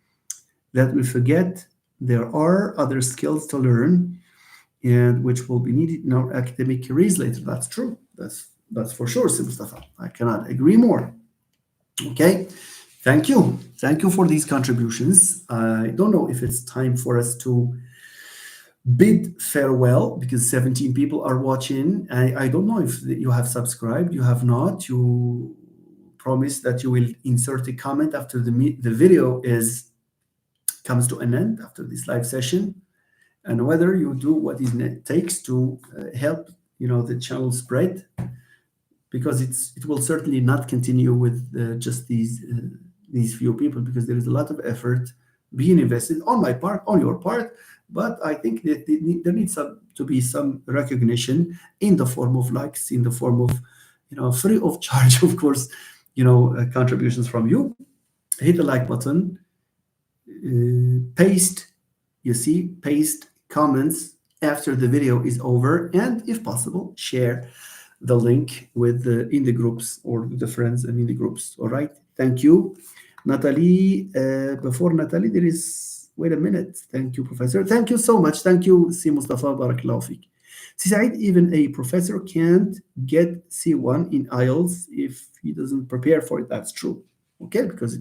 that we forget there are other skills to learn and which will be needed in our academic careers later. That's true. That's for sure, Si Mustafa. I cannot agree more. Okay. Thank you. Thank you for these contributions. I don't know if it's time for us to bid farewell because 17 people are watching. I don't know if you have subscribed, you have not. You promise that you will insert a comment after the video is comes to an end after this live session, and whether you do what it takes to help the channel spread, because it will certainly not continue with just these few people, because there is a lot of effort being invested on my part, on your part. But I think that there needs to be some recognition in the form of likes, in the form of free of charge, of course, contributions from you. Hit the like button, paste comments after the video is over, and if possible, share the link with in the groups or the friends and in the groups. All right. Thank you, Natalie. Before Natalie, there is. Wait a minute. Thank you, Professor. Thank you so much. Thank you, Si Mustafa. Barakallahu fik. Si Said, even a professor can't get C1 in IELTS if he doesn't prepare for it. That's true. Okay, because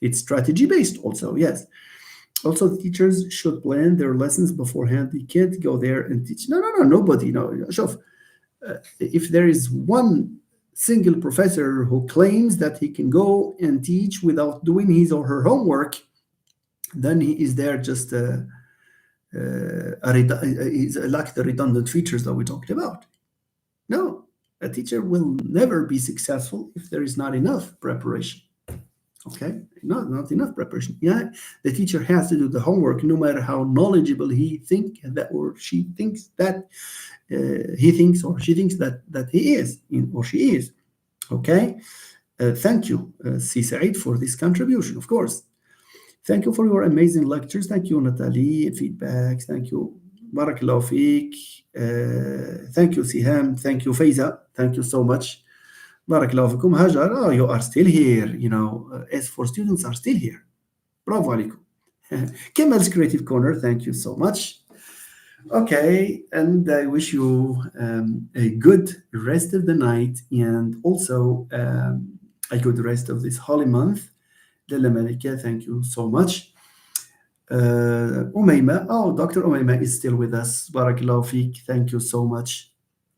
it's strategy based also. Yes. Also, the teachers should plan their lessons beforehand. They can't go there and teach. No, nobody. No, Shof, if there is one single professor who claims that he can go and teach without doing his or her homework, then he is there just he's like the redundant features that we talked about. No, a teacher will never be successful if there is not enough preparation. Okay, not enough preparation. Yeah, the teacher has to do the homework, no matter how knowledgeable he thinks that or she thinks that he thinks or she thinks that he is or she is. Okay, thank you, Si Said, for this contribution. Of course, thank you for your amazing lectures. Thank you, Natalie. Feedbacks. Thank you, Barakallahu Feek. Thank you, Siham. Thank you, Faiza. Thank you so much. Barakallahu fikum. Hajar, oh, you are still here. S4 students are still here. Bravo alaikum. Kemal's Creative Corner, thank you so much. Okay, and I wish you a good rest of the night, and also a good rest of this holy month. Lila Malika, thank you so much. Umayma, oh, Dr. Umayma is still with us. Barakallahu feek. Thank you so much.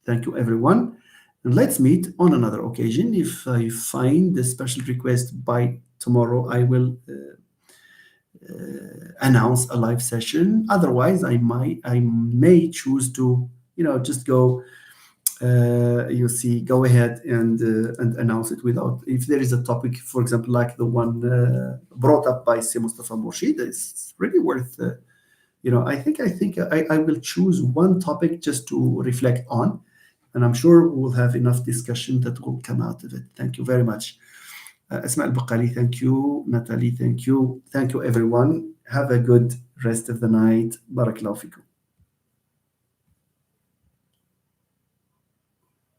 Thank you, everyone. And let's meet on another occasion. If I find the special request by tomorrow, I will announce a live session. Otherwise, I may choose to just go you see, go ahead and announce it without. If there is a topic, for example, like the one brought up by Si Mustafa Murshid, it's really worth. I will choose one topic just to reflect on, and I'm sure we'll have enough discussion that will come out of it. Thank you very much. Asma Al-Baqali, thank you. Natalie, thank you. Thank you, everyone. Have a good rest of the night. Barakallahu fikum.